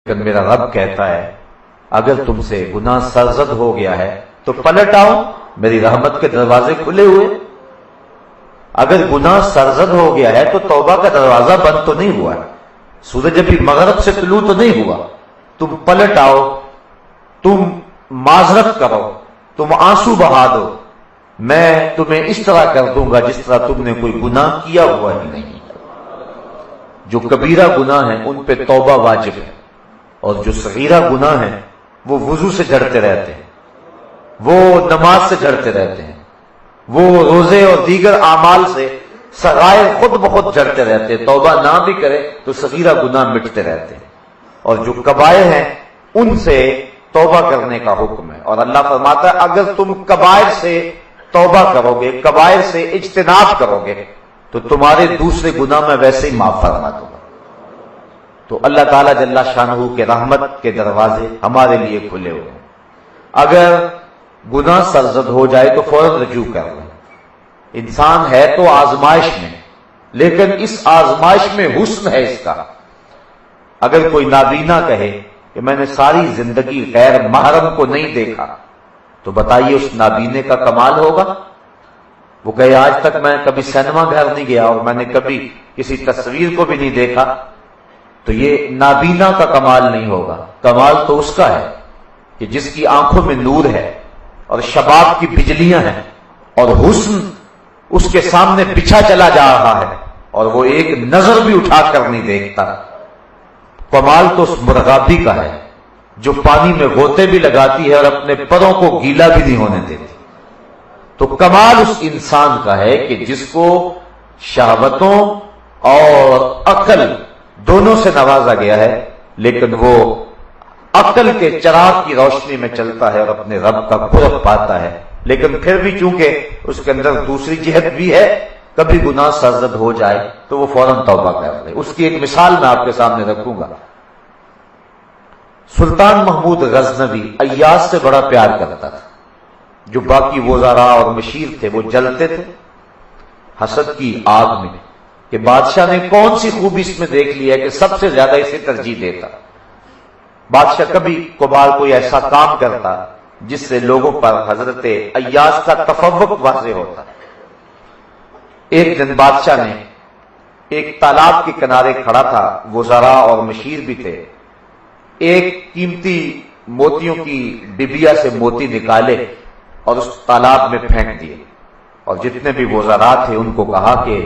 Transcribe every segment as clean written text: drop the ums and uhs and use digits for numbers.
لیکن میرا رب کہتا ہے اگر تم سے گناہ سرزد ہو گیا ہے تو پلٹ آؤ، میری رحمت کے دروازے کھلے ہوئے۔ اگر گناہ سرزد ہو گیا ہے تو توبہ کا دروازہ بند تو نہیں ہوا ہے، سورج ابھی مغرب سے طلوع تو نہیں ہوا۔ تم پلٹ آؤ، تم معذرت کرو، تم آنسو بہا دو، میں تمہیں اس طرح کر دوں گا جس طرح تم نے کوئی گناہ کیا ہوا ہی نہیں۔ جو کبیرہ گناہ ہیں ان پہ توبہ واجب ہے، اور جو صغیرہ گناہ ہیں وہ وضو سے جھڑتے رہتے ہیں، وہ نماز سے جھڑتے رہتے ہیں، وہ روزے اور دیگر اعمال سے صغائر خود بخود جھڑتے رہتے ہیں۔ توبہ نہ بھی کرے تو صغیرہ گناہ مٹتے رہتے ہیں، اور جو کبائر ہیں ان سے توبہ کرنے کا حکم ہے۔ اور اللہ فرماتا ہے اگر تم کبائر سے توبہ کرو گے، کبائر سے اجتناب کرو گے تو تمہارے دوسرے گناہ میں ویسے ہی معاف فرما دوں گا۔ تو اللہ تعالیٰ جل شانہ کے رحمت کے دروازے ہمارے لیے کھلے ہوئے ہیں۔ اگر گناہ سرزد ہو جائے تو فوراً رجوع کر لیں۔ انسان ہے تو آزمائش میں، لیکن اس آزمائش میں حسن ہے اس کا۔ اگر کوئی نابینا کہے کہ میں نے ساری زندگی غیر محرم کو نہیں دیکھا تو بتائیے اس نابینے کا کمال ہوگا؟ وہ کہے آج تک میں کبھی سینما گھر نہیں گیا اور میں نے کبھی کسی تصویر کو بھی نہیں دیکھا، تو یہ نابینا کا کمال نہیں ہوگا۔ کمال تو اس کا ہے کہ جس کی آنکھوں میں نور ہے اور شباب کی بجلیاں ہیں اور حسن اس کے سامنے بچھا چلا جا رہا ہے اور وہ ایک نظر بھی اٹھا کر نہیں دیکھتا۔ کمال تو اس مرغابی کا ہے جو پانی میں غوطے بھی لگاتی ہے اور اپنے پروں کو گیلا بھی نہیں ہونے دیتی۔ تو کمال اس انسان کا ہے کہ جس کو شہوتوں اور عقل دونوں سے نوازا گیا ہے، لیکن وہ عقل کے چراغ کی روشنی میں چلتا ہے اور اپنے رب کا قرب پاتا ہے، لیکن پھر بھی چونکہ اس کے اندر دوسری جہت بھی ہے، کبھی گناہ سرزد ہو جائے تو وہ فوراً توبہ کر لے۔ اس کی ایک مثال میں آپ کے سامنے رکھوں گا۔ سلطان محمود غزنوی ایاز سے بڑا پیار کرتا تھا، جو باقی وزراء اور مشیر تھے وہ جلتے تھے حسد کی آگ میں کہ بادشاہ نے کون سی خوبی اس میں دیکھ لی ہے کہ سب سے زیادہ اسے ترجیح دیتا۔ بادشاہ کبھی کبھار کوئی ایسا کام کرتا جس سے لوگوں پر حضرت ایاز کا تفوق واضح ہوتا۔ ایک دن بادشاہ نے ایک تالاب کے کنارے کھڑا تھا، وزراء اور مشیر بھی تھے، ایک قیمتی موتیوں کی ڈبیا سے موتی نکالے اور اس تالاب میں پھینک دیے، اور جتنے بھی وزراء تھے ان کو کہا کہ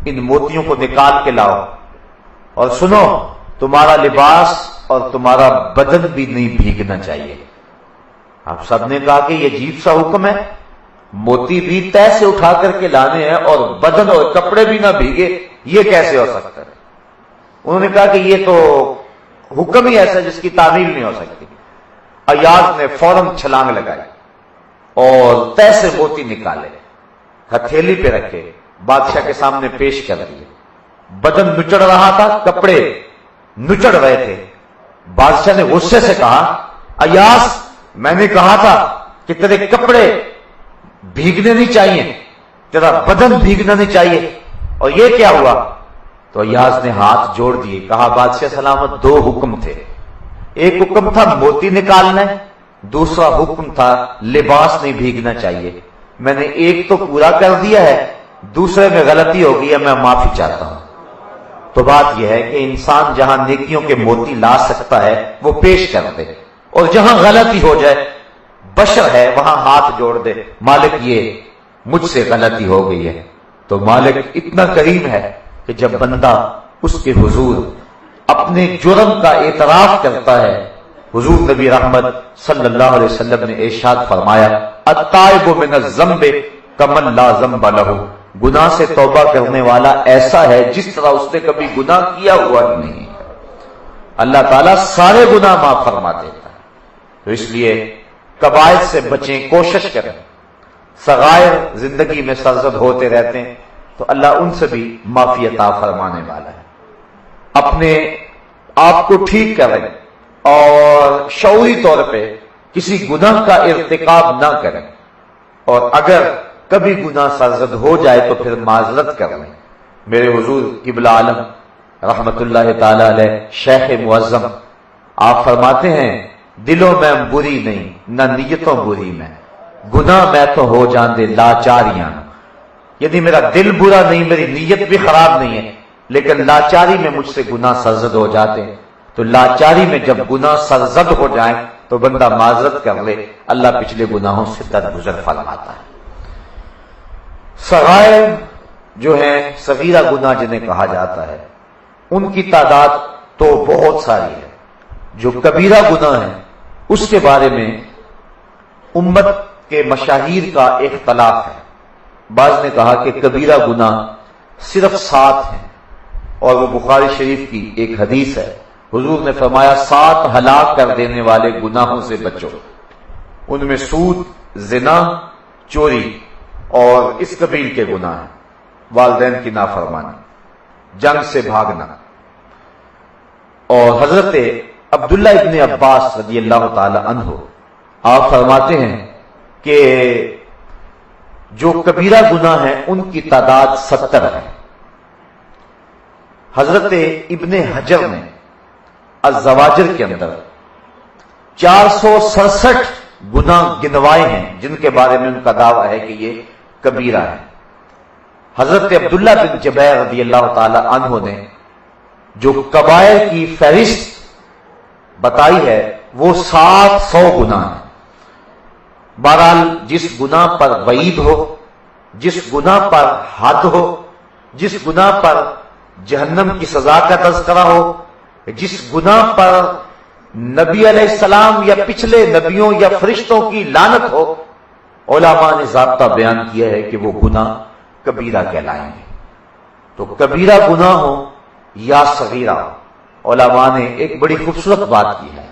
ان موتیوں کو نکال کے لاؤ، اور سنو تمہارا لباس اور تمہارا بدن بھی نہیں بھیگنا چاہیے۔ آپ سب نے کہا کہ یہ عجیب سا حکم ہے، موتی بھی طے سے اٹھا کر کے لانے ہیں اور بدن اور کپڑے بھی نہ بھیگے، یہ کیسے ہو سکتا ہے؟ انہوں نے کہا کہ یہ تو حکم ہی ایسا جس کی تعمیل نہیں ہو سکتی۔ ایاز نے فوراً چھلانگ لگائی اور طے سے موتی نکالے، ہتھیلی پہ رکھے، بادشاہ کے سامنے پیش کر دیے۔ بدن نچڑ رہا تھا، کپڑے نچڑ رہے تھے۔ بادشاہ نے غصے سے کہا ایاز میں نے کہا تھا کہ تیرے کپڑے بھیگنے نہیں چاہیے، تیرا بدن بھیگنا نہیں چاہیے، اور یہ کیا ہوا؟ تو ایاز نے ہاتھ جوڑ دیے، کہا بادشاہ سلامت دو حکم تھے، ایک حکم تھا موتی نکالنا، دوسرا حکم تھا لباس نہیں بھیگنا چاہیے۔ میں نے ایک تو پورا کر دیا ہے، دوسرے میں غلطی ہو گئی ہے، میں معافی چاہتا ہوں۔ تو بات یہ ہے کہ انسان جہاں نیکیوں کے موتی لا سکتا ہے وہ پیش کر دے، اور جہاں غلطی ہو جائے بشر ہے وہاں ہاتھ جوڑ دے، مالک یہ مجھ سے غلطی ہو گئی ہے۔ تو مالک اتنا کریم ہے کہ جب بندہ اس کے حضور اپنے جرم کا اعتراف کرتا ہے، حضور نبی رحمت صلی اللہ علیہ وسلم نے ارشاد فرمایا التائب من الذنب کمن لا ذنب لہ، گناہ سے توبہ کرنے والا ایسا ہے جس طرح اس نے کبھی گناہ کیا ہوا ہی نہیں۔ اللہ تعالیٰ سارے گناہ معاف فرما دیتا ہے۔ تو اس لیے کبائر سے بچیں، کوشش کریں۔ صغائر زندگی میں سرزد ہوتے رہتے ہیں تو اللہ ان سے بھی معافی عطا فرمانے والا ہے۔ اپنے آپ کو ٹھیک کریں اور شعوری طور پہ کسی گناہ کا ارتکاب نہ کریں، اور اگر کبھی گناہ سرزد ہو جائے تو پھر معذرت کر لیں۔ میرے حضور قبلہ عالم رحمت اللہ تعالی علیہ شیخ معظم آپ فرماتے ہیں دلوں میں بری نہیں نہ نیتوں بری میں، گناہ میں تو ہو جان دے لاچاریاں، یعنی میرا دل برا نہیں، میری نیت بھی خراب نہیں ہے، لیکن لاچاری میں مجھ سے گناہ سرزد ہو جاتے ہیں۔ تو لاچاری میں جب گناہ سرزد ہو جائیں تو بندہ معذرت کر لے، اللہ پچھلے گناہوں سے درگزر فرماتا ہے۔ صغائر جو ہیں، صغیرہ گناہ جنہیں کہا جاتا ہے، ان کی تعداد تو بہت ساری ہے۔ جو کبیرہ گناہ ہے اس کے بارے میں امت کے مشاہیر کا اختلاف ہے۔ بعض نے کہا کہ کبیرہ گناہ صرف 7 ہیں، اور وہ بخاری شریف کی ایک حدیث ہے، حضور نے فرمایا 7 ہلاک کر دینے والے گناہوں سے بچو، ان میں سود، زنا، چوری اور اس قبیل کے گناہ ہیں، والدین کی نافرمانی، جنگ سے بھاگنا۔ اور حضرت عبداللہ ابن عباس رضی اللہ تعالی عنہ آپ فرماتے ہیں کہ جو کبیرہ گناہ ہیں ان کی تعداد 70 ہے۔ حضرت ابن حجر نے الزواجر کے اندر 467 گناہ گنوائے ہیں جن کے بارے میں ان کا دعویٰ ہے کہ یہ کبیرہ ہے۔ حضرت عبداللہ بن جبیر رضی اللہ تعالی عنہ نے جو کبائر کی فہرست بتائی ہے وہ 700 گناہ ہیں۔ بہرحال جس گناہ پر وعید ہو، جس گناہ پر حد ہو، جس گناہ پر جہنم کی سزا کا تذکرہ ہو، جس گناہ پر نبی علیہ السلام یا پچھلے نبیوں یا فرشتوں کی لعنت ہو، علماء نے ضابطہ بیان کیا ہے کہ وہ گناہ کبیرہ کہلائیں گے۔ تو کبیرہ گناہ ہو یا صغیرہ ہو، علماء نے ایک بڑی خوبصورت بات کی ہے،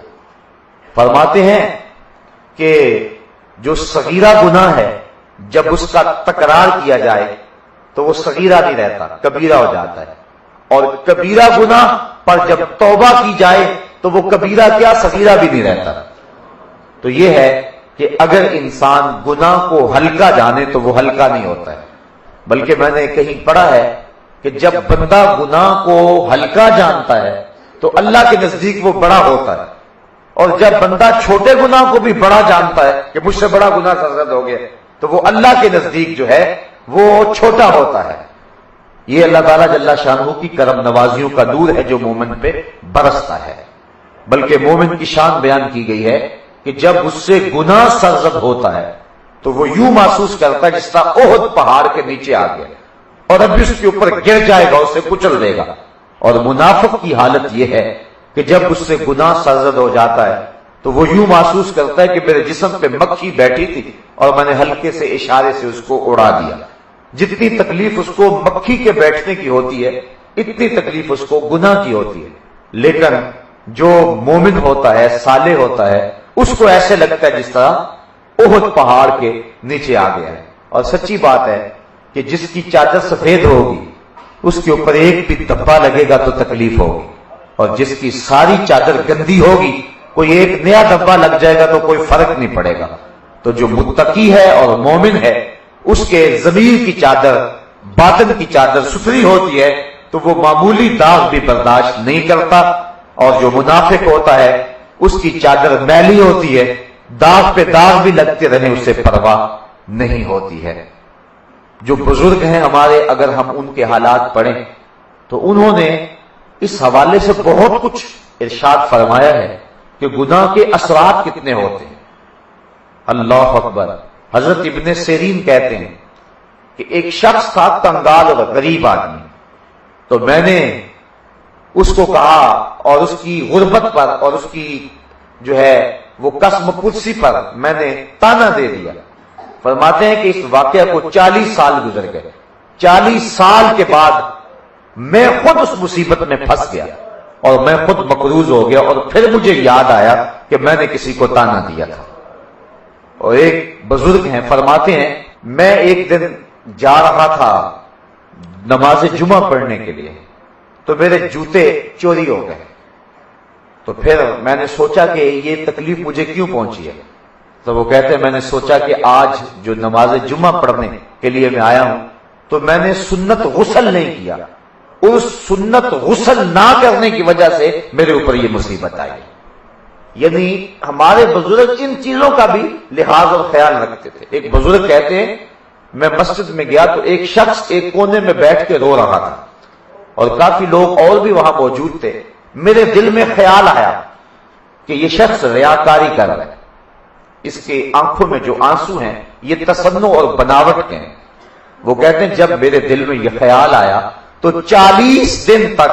فرماتے ہیں کہ جو صغیرہ گناہ ہے جب اس کا تکرار کیا جائے تو وہ صغیرہ نہیں رہتا، کبیرہ ہو جاتا ہے، اور کبیرہ گناہ پر جب توبہ کی جائے تو وہ کبیرہ کیا صغیرہ بھی نہیں رہتا۔ تو یہ ہے کہ اگر انسان گناہ کو ہلکا جانے تو وہ ہلکا نہیں ہوتا ہے، بلکہ میں نے کہیں پڑھا ہے کہ جب بندہ گناہ کو ہلکا جانتا ہے تو اللہ کے نزدیک وہ بڑا ہوتا ہے، اور جب بندہ چھوٹے گناہ کو بھی بڑا جانتا ہے کہ مجھ سے بڑا گناہ سرزد ہو گیا تو وہ اللہ کے نزدیک جو ہے وہ چھوٹا ہوتا ہے۔ یہ اللہ تعالیٰ جل شانہ کی کرم نوازیوں کا نور ہے جو مومن پہ برستا ہے۔ بلکہ مومن کی شان بیان کی گئی ہے کہ جب اس سے گناہ سرزد ہوتا ہے تو وہ یوں محسوس کرتا ہے جس طرح احد پہاڑ کے نیچے آ گیا اور اب اس کے اوپر گر جائے گا، اسے کچل دے گا۔ اور منافق کی حالت یہ ہے کہ جب اس سے گناہ سرزد ہو جاتا ہے تو وہ یوں محسوس کرتا ہے کہ میرے جسم پہ مکھی بیٹھی تھی اور میں نے ہلکے سے اشارے سے اس کو اڑا دیا۔ جتنی تکلیف اس کو مکھی کے بیٹھنے کی ہوتی ہے اتنی تکلیف اس کو گناہ کی ہوتی ہے، لیکن جو مومن ہوتا ہے، صالح ہوتا ہے، اس کو ایسے لگتا ہے جس طرح احد پہاڑ کے نیچے آ گیا ہے۔ اور سچی بات ہے کہ جس کی چادر سفید ہوگی اس کے اوپر ایک بھی دھبا لگے گا تو تکلیف ہوگی، اور جس کی ساری چادر گندی ہوگی کوئی ایک نیا دھبا لگ جائے گا تو کوئی فرق نہیں پڑے گا۔ تو جو متقی ہے اور مومن ہے اس کے ضمیر کی چادر، باطن کی چادر ستھری ہوتی ہے تو وہ معمولی داغ بھی برداشت نہیں کرتا، اور جو منافق ہوتا ہے اس کی چادر میلی ہوتی ہے، داغ پہ داغ بھی لگتے رہے اسے پرواہ نہیں ہوتی ہے۔ جو بزرگ ہیں ہمارے، اگر ہم ان کے حالات پڑھیں تو انہوں نے اس حوالے سے بہت کچھ ارشاد فرمایا ہے کہ گناہ کے اثرات کتنے ہوتے ہیں۔ اللہ اکبر۔ حضرت ابن سیرین کہتے ہیں کہ ایک شخص تھا کنگال اور غریب آدمی، تو میں نے اس کو کہا اور اس کی غربت پر اور اس کی جو ہے وہ قسم پرسی پر میں نے تانا دے دیا۔ فرماتے ہیں کہ اس واقعہ کو 40 سال گزر گئے، 40 سال کے بعد میں خود اس مصیبت میں پھنس گیا اور میں خود مقروض ہو گیا، اور پھر مجھے یاد آیا کہ میں نے کسی کو تانا دیا تھا۔ اور ایک بزرگ ہیں فرماتے ہیں میں ایک دن جا رہا تھا نماز جمعہ پڑھنے کے لیے تو میرے جوتے چوری ہو گئے، تو پھر میں نے سوچا کہ یہ تکلیف مجھے کیوں پہنچی ہے، تو وہ کہتے ہیں میں نے سوچا کہ آج جو نماز جمعہ پڑھنے کے لیے میں آیا ہوں تو میں نے سنت غسل نہیں کیا، اس سنت غسل نہ کرنے کی وجہ سے میرے اوپر یہ مصیبت آئی۔ یعنی ہمارے بزرگ ان چیزوں کا بھی لحاظ اور خیال رکھتے تھے. ایک بزرگ کہتے ہیں میں مسجد میں گیا تو ایک شخص ایک کونے میں بیٹھ کے رو رہا تھا اور کافی لوگ اور بھی وہاں موجود تھے. میرے دل میں خیال آیا کہ یہ شخص ریاکاری کر رہا ہے، اس کے آنکھوں میں جو آنسو ہیں یہ تصنع اور بناوٹ کے ہیں. وہ کہتے ہیں جب میرے دل میں یہ خیال آیا تو 40 دن تک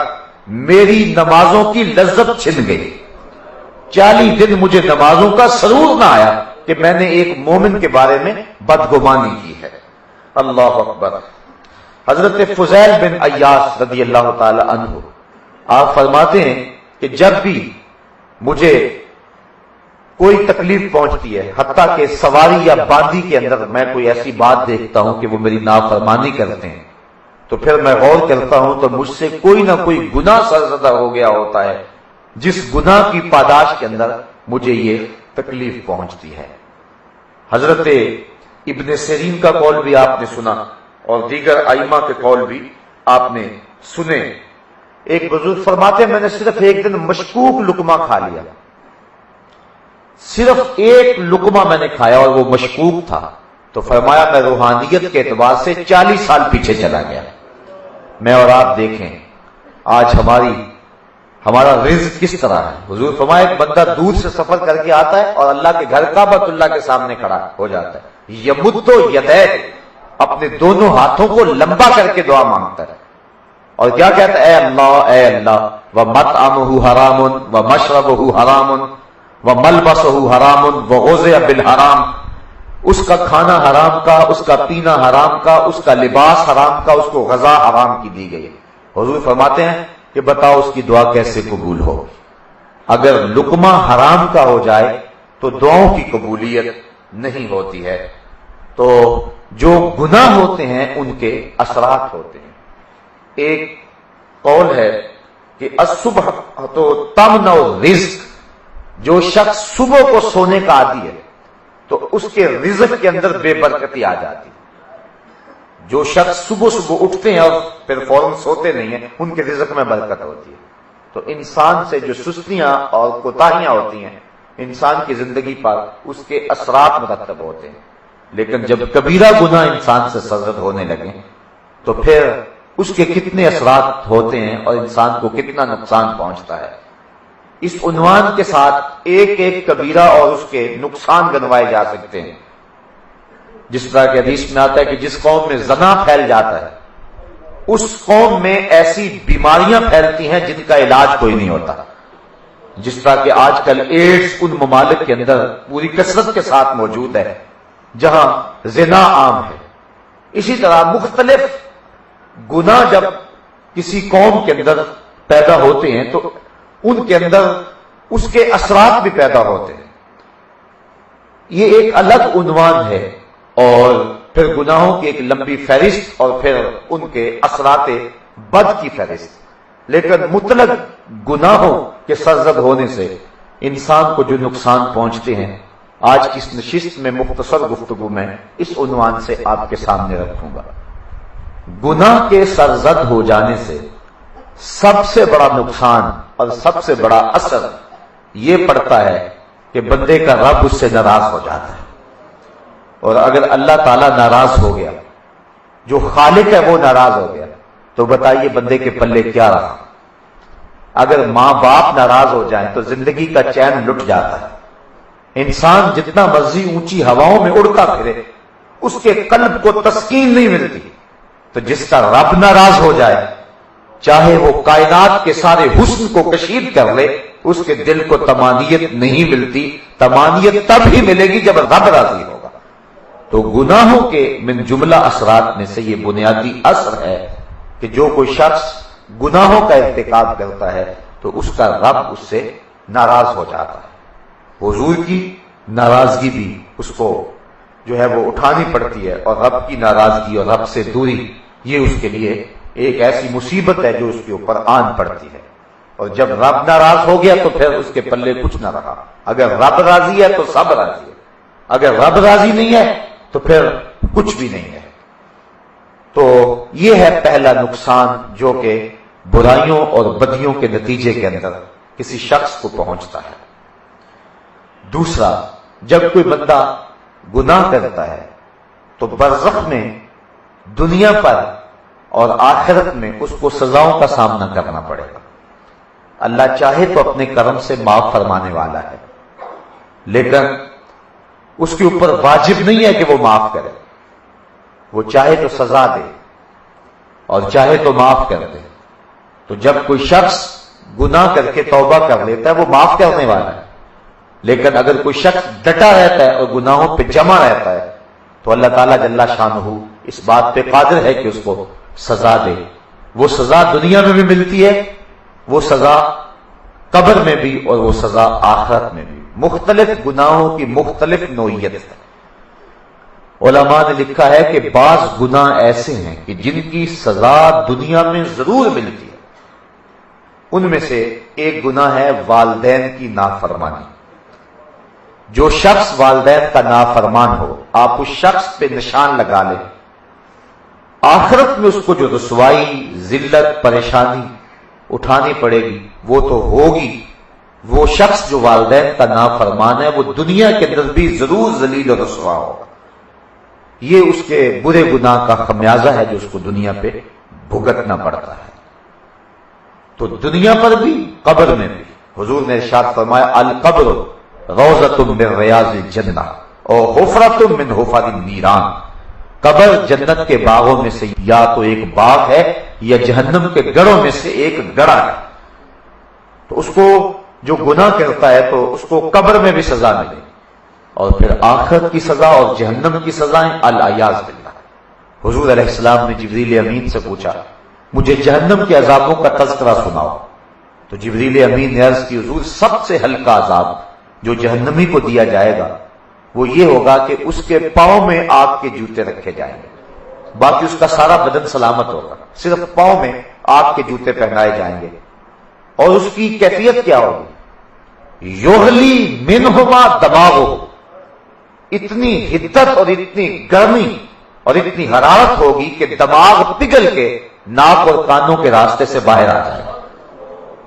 میری نمازوں کی لذت چھن گئی. 40 دن مجھے نمازوں کا سرور نہ آیا کہ میں نے ایک مومن کے بارے میں بدگمانی کی ہے. اللہ اکبر. حضرت فضیل بن عیاض رضی اللہ تعالی عنہ آپ فرماتے ہیں کہ جب بھی مجھے کوئی تکلیف پہنچتی ہے، حتیٰ کہ سواری یا باندی کے اندر میں کوئی ایسی بات دیکھتا ہوں کہ وہ میری نافرمانی کرتے ہیں، تو پھر میں غور کرتا ہوں تو مجھ سے کوئی نہ کوئی گناہ سرزدہ ہو گیا ہوتا ہے جس گناہ کی پاداش کے اندر مجھے یہ تکلیف پہنچتی ہے. حضرت ابن سیرین کا قول بھی آپ نے سنا اور دیگر ائمہ کے قول بھی آپ نے سنے. ایک بزرگ فرماتے ہیں میں نے صرف ایک دن مشکوک لقمہ کھا لیا، صرف ایک لقمہ میں نے کھایا اور وہ مشکوک تھا، تو فرمایا میں روحانیت کے اعتبار سے 40 سال پیچھے چلا گیا. میں اور آپ دیکھیں آج ہمارا رزق کس طرح ہے. حضور فرمایا ایک بندہ دور سے سفر کر کے آتا ہے اور اللہ کے گھر کعبۃ اللہ کے سامنے کھڑا ہو جاتا ہے، یمد یدیہ، اپنے دونوں ہاتھوں کو لمبا کر کے دعا مانگتا ہے اور کیا کہتا ہے اے اللہ ومطعمہ حرام ومشربہ حرام وملبسہ حرام وغذی بالحرام. اس کا کھانا حرام کا، اس کا پینا حرام کا، اس کا لباس حرام کا، اس کو غذا حرام کی دی گئی. حضور فرماتے ہیں کہ بتاؤ اس کی دعا کیسے قبول ہوگی. اگر لقمہ حرام کا ہو جائے تو دعاؤں کی قبولیت نہیں ہوتی ہے. تو جو گناہ ہوتے ہیں ان کے اثرات ہوتے ہیں. ایک قول ہے کہ الصبح تو تمنع الرزق، جو شخص صبح کو سونے کا عادی ہے تو اس کے رزق کے اندر بے برکتی آ جاتی. جو شخص صبح اٹھتے ہیں اور پھر فوراً سوتے نہیں ہیں ان کے رزق میں برکت ہوتی ہے. تو انسان سے جو سستیاں اور کوتاہیاں ہوتی ہیں انسان کی زندگی پر اس کے اثرات مرتب ہوتے ہیں. لیکن جب کبیرہ گناہ انسان سے سرزد ہونے لگے تو پھر اس کے کتنے اثرات ہوتے ہیں اور انسان کو کتنا نقصان پہنچتا ہے. اس عنوان کے ساتھ ایک ایک کبیرہ اور اس کے نقصان گنوائے جا سکتے ہیں. جس طرح کہ حدیث میں آتا ہے کہ جس قوم میں زنا پھیل جاتا ہے اس قوم میں ایسی بیماریاں پھیلتی ہیں جن کا علاج کوئی نہیں ہوتا. جس طرح کہ آج کل ایڈز ان ممالک کے اندر پوری کثرت کے ساتھ موجود ہے جہاں زنا عام ہے. اسی طرح مختلف گناہ جب کسی قوم کے اندر پیدا ہوتے ہیں تو ان کے اندر اس کے اثرات بھی پیدا ہوتے ہیں. یہ ایک الگ عنوان ہے اور پھر گناہوں کی ایک لمبی فہرست اور پھر ان کے اثرات بد کی فہرست. لیکن مطلق گناہوں کے سرزد ہونے سے انسان کو جو نقصان پہنچتے ہیں آج کی اس نشست میں مختصر گفتگو میں اس عنوان سے آپ کے سامنے رکھوں گا. گناہ کے سرزد ہو جانے سے سب سے بڑا نقصان اور سب سے بڑا اثر یہ پڑتا ہے کہ بندے کا رب اس سے ناراض ہو جاتا ہے. اور اگر اللہ تعالیٰ ناراض ہو گیا، جو خالق ہے وہ ناراض ہو گیا، تو بتائیے بندے کے پلے کیا رہا. اگر ماں باپ ناراض ہو جائیں تو زندگی کا چین لٹ جاتا ہے. انسان جتنا مرضی اونچی ہواؤں میں اڑتا پھرے اس کے قلب کو تسکین نہیں ملتی. تو جس کا رب ناراض ہو جائے چاہے وہ کائنات کے سارے حسن کو کشید کر لے اس کے دل کو طمانینت نہیں ملتی. طمانینت تب ہی ملے گی جب رب راضی ہوگا. تو گناہوں کے من جملہ اثرات میں سے یہ بنیادی اثر ہے کہ جو کوئی شخص گناہوں کا ارتکاب کرتا ہے تو اس کا رب اس سے ناراض ہو جاتا ہے. حضور کی ناراضگی بھی اس کو جو ہے وہ اٹھانی پڑتی ہے اور رب کی ناراضگی اور رب سے دوری یہ اس کے لیے ایک ایسی مصیبت ہے جو اس کے اوپر آن پڑتی ہے. اور جب رب ناراض ہو گیا تو پھر اس کے پلے کچھ نہ رہا. اگر رب راضی ہے تو سب راضی ہے، اگر رب راضی نہیں ہے تو پھر کچھ بھی نہیں ہے. تو یہ ہے پہلا نقصان جو کہ برائیوں اور بدیوں کے نتیجے کے اندر کسی شخص کو پہنچتا ہے. دوسرا، جب کوئی بندہ گناہ کرتا ہے تو برزخ میں، دنیا پر اور آخرت میں اس کو سزاؤں کا سامنا کرنا پڑے گا۔ اللہ چاہے تو اپنے کرم سے معاف فرمانے والا ہے، لیکن اس کے اوپر واجب نہیں ہے کہ وہ معاف کرے۔ وہ چاہے تو سزا دے اور چاہے تو معاف کر دے۔ تو جب کوئی شخص گناہ کر کے توبہ کر لیتا ہے وہ معاف کرنے والا ہے، لیکن اگر کوئی شخص ڈٹا رہتا ہے اور گناہوں پہ جمع رہتا ہے تو اللہ تعالیٰ جل شانہ اس بات پہ قادر ہے کہ اس کو سزا دے۔ وہ سزا دنیا میں بھی ملتی ہے، وہ سزا قبر میں بھی، اور وہ سزا آخرت میں بھی۔ مختلف گناہوں کی مختلف نوعیت ہے۔ علماء نے لکھا ہے کہ بعض گناہ ایسے ہیں کہ جن کی سزا دنیا میں ضرور ملتی ہے۔ ان میں سے ایک گناہ ہے والدین کی نافرمانی۔ جو شخص والدین کا نافرمان ہو، آپ اس شخص پہ نشان لگا لیں، آخرت میں اس کو جو رسوائی، ذلت، پریشانی اٹھانی پڑے گی وہ تو ہوگی۔ وہ شخص جو والدین کا نافرمان ہے وہ دنیا کے اندر بھی ضرور ذلیل و رسوا ہوگا۔ یہ اس کے برے گناہ کا خمیازہ ہے جو اس کو دنیا پہ بھگتنا پڑتا ہے۔ تو دنیا پر بھی، قبر میں بھی۔ حضور نے ارشاد فرمایا القبر روضۃ من ریاض الجنہ اور حفرۃ من حفر النیران۔ قبر جنت کے باغوں میں سے یا تو ایک باغ ہے یا جہنم کے گڑھوں میں سے ایک گڑھا ہے۔ تو اس کو جو گناہ کرتا ہے تو اس کو قبر میں بھی سزا ملے، اور پھر آخرت کی سزا اور جہنم کی سزائیں العیاذ باللہ۔ حضور علیہ السلام نے جبریل امین سے پوچھا مجھے جہنم کے عذابوں کا تذکرہ سناؤ، تو جبریل امین نے عرض کی حضور سب سے ہلکا عذاب جو جہنمی کو دیا جائے گا وہ یہ ہوگا کہ اس کے پاؤں میں آگ کے جوتے رکھے جائیں گے، باقی اس کا سارا بدن سلامت ہوگا، صرف پاؤں میں آگ کے جوتے پہنائے جائیں گے۔ اور اس کی کیفیت کیا ہوگی؟ یغلی منہما دماغو، اتنی حدت اور اتنی گرمی اور اتنی حرارت ہوگی کہ دماغ پگھل کے ناک اور کانوں کے راستے سے باہر آ جائے گا۔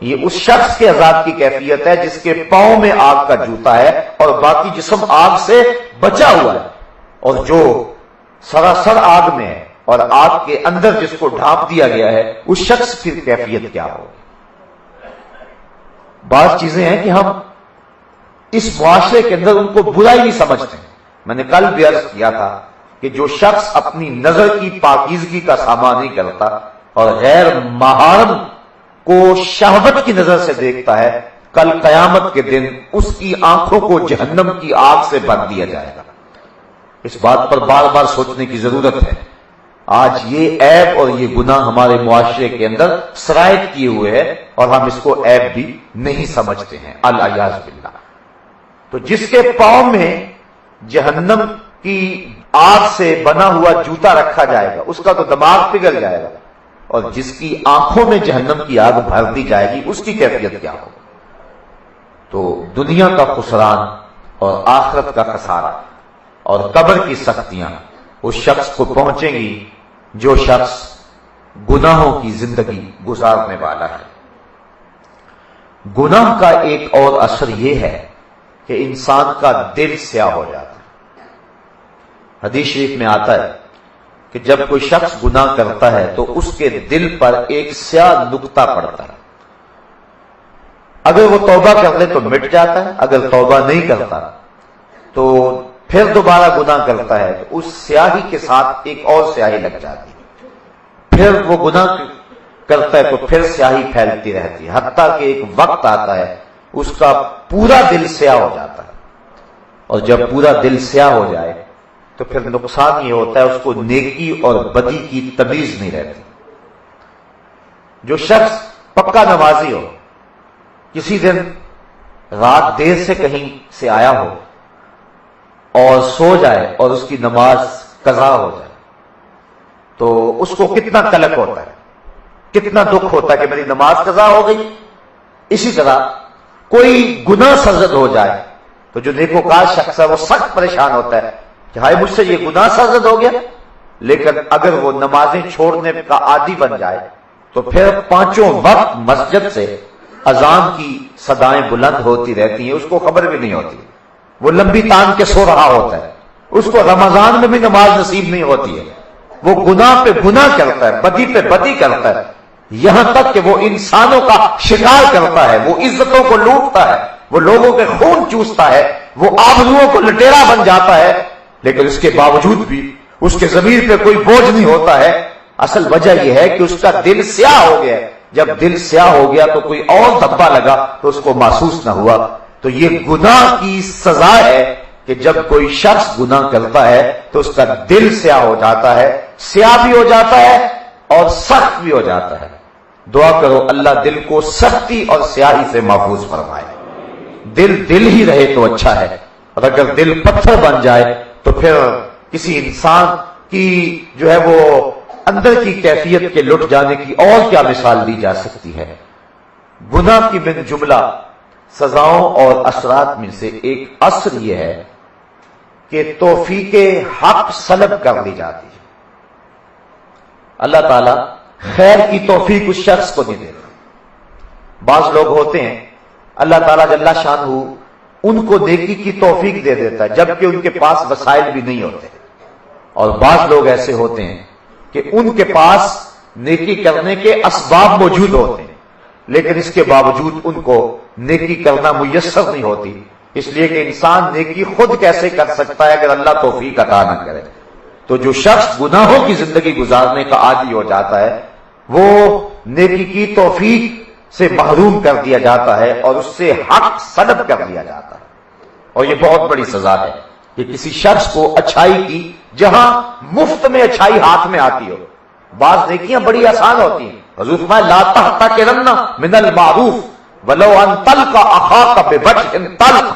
یہ اس شخص کے عذاب کی کیفیت ہے جس کے پاؤں میں آگ کا جوتا ہے اور باقی جسم آگ سے بچا ہوا ہے، اور جو سراسر آگ میں ہے اور آگ کے اندر جس کو ڈھانپ دیا گیا ہے اس شخص کی کیفیت کیا ہوگی۔ بعض چیزیں ہیں کہ ہم اس معاشرے کے اندر ان کو برائی نہیں سمجھتے۔ میں نے کل بھی عرض کیا تھا کہ جو شخص اپنی نظر کی پاکیزگی کا سامان نہیں کرتا اور غیر محرم کو شہوت کی نظر سے دیکھتا ہے، کل قیامت کے دن اس کی آنکھوں کو جہنم کی آگ سے بھر دیا جائے گا۔ اس بات پر بار بار سوچنے کی ضرورت ہے۔ آج یہ عیب اور یہ گناہ ہمارے معاشرے کے اندر سرایت کیے ہوئے ہے اور ہم اس کو عیب بھی نہیں سمجھتے ہیں، العیاذ باللہ۔ تو جس کے پاؤں میں جہنم کی آگ سے بنا ہوا جوتا رکھا جائے گا اس کا تو دماغ پگھل جائے گا، اور جس کی آنکھوں میں جہنم کی آگ بھر دی جائے گی اس کی کیفیت کیا ہوگی۔ تو دنیا کا خسران اور آخرت کا خسارہ اور قبر کی سختیاں اس شخص کو پہنچیں گی جو شخص گناہوں کی زندگی گزارنے والا ہے۔ گناہ کا ایک اور اثر یہ ہے کہ انسان کا دل سیاہ ہو جاتا ہے۔ حدیث شریف میں آتا ہے کہ جب کوئی شخص گناہ کرتا ہے تو اس کے دل پر ایک سیاہ نقطہ پڑتا ہے، اگر وہ توبہ کر لے تو مٹ جاتا ہے، اگر توبہ نہیں کرتا تو پھر دوبارہ گناہ کرتا ہے تو اس سیاہی کے ساتھ ایک اور سیاہی لگ جاتی ہے، پھر وہ گناہ کرتا ہے تو پھر سیاہی پھیلتی رہتی ہے، حتیٰ کہ ایک وقت آتا ہے اس کا پورا دل سیاہ ہو جاتا ہے۔ اور جب پورا دل سیاہ ہو جائے تو پھر نقصان یہ ہوتا ہے اس کو نیکی اور بدی کی تمیز نہیں رہتی۔ جو شخص پکا نمازی ہو، کسی دن رات دیر سے کہیں سے آیا ہو اور سو جائے اور اس کی نماز قضا ہو جائے تو اس کو کتنا قلق ہوتا ہے، کتنا دکھ ہوتا ہے کہ میری نماز قضا ہو گئی۔ اسی طرح کوئی گناہ سرزد ہو جائے تو جو نیکوکار شخص ہے وہ سخت پریشان ہوتا ہے کہ ہائے مجھ سے یہ گناہ سرزد ہو گیا، لیکن اگر وہ نمازیں چھوڑنے کا عادی بن جائے تو پھر پانچوں وقت مسجد سے اذان کی صدائیں بلند ہوتی رہتی ہیں، اس کو خبر بھی نہیں ہوتی وہ لمبی تان کے سو رہا ہوتا ہے، اس کو رمضان میں بھی نماز نصیب نہیں ہوتی ہے، وہ گناہ پہ گناہ کرتا ہے، بدی پہ بدی کرتا ہے، یہاں تک کہ وہ انسانوں کا شکار کرتا ہے، وہ عزتوں کو لوٹتا ہے، وہ لوگوں کے خون چوستا ہے، وہ آبروؤں کو لٹیرا بن جاتا ہے، لیکن اس کے باوجود بھی اس کے ضمیر پہ کوئی بوجھ نہیں ہوتا ہے۔ اصل وجہ یہ ہے کہ اس کا دل سیاہ ہو گیا، جب دل سیاہ ہو گیا تو کوئی اور دھبا لگا تو اس کو محسوس نہ ہوا۔ تو یہ گناہ کی سزا ہے کہ جب کوئی شخص گناہ کرتا ہے تو اس کا دل سیاہ ہو جاتا ہے، سیاہ بھی ہو جاتا ہے اور سخت بھی ہو جاتا ہے۔ دعا کرو اللہ دل کو سختی اور سیاہی سے محفوظ فرمائے۔ دل ہی رہے تو اچھا ہے، اور اگر دل پتھر بن جائے تو پھر کسی انسان کی جو ہے وہ اندر کی کیفیت کے لٹ جانے کی اور کیا مثال دی جا سکتی ہے۔ گناہ کی من جملہ سزاؤں اور اثرات میں سے ایک اثر یہ ہے کہ توفیق حق سلب کر لی جاتی ہے۔ اللہ تعالیٰ خیر کی توفیق اس شخص کو نہیں دیتا۔ بعض لوگ ہوتے ہیں اللہ تعالیٰ جل شانہ ان کو نیکی کی توفیق دے دیتا ہے جبکہ ان کے پاس وسائل بھی نہیں ہوتے، اور بعض لوگ ایسے ہوتے ہیں کہ ان کے پاس نیکی کرنے کے اسباب موجود ہوتے ہیں لیکن اس کے باوجود ان کو نیکی کرنا میسر نہیں ہوتی، اس لیے کہ انسان نیکی خود کیسے کر سکتا ہے اگر اللہ توفیق عطا نہ کرے۔ تو جو شخص گناہوں کی زندگی گزارنے کا عادی ہو جاتا ہے وہ نیکی کی توفیق سے محروم کر دیا جاتا ہے اور اس سے حق سلب کر دیا جاتا ہے، اور یہ بہت بڑی سزا ہے کہ کسی شخص کو اچھائی کی جہاں مفت میں اچھائی ہاتھ میں آتی ہو۔ بعض نیکیاں بڑی آسان ہوتی ہیں، حضور فرمایا لا تحتقرن من المعروف ولو ان تلقى اخاك بوجه طلق،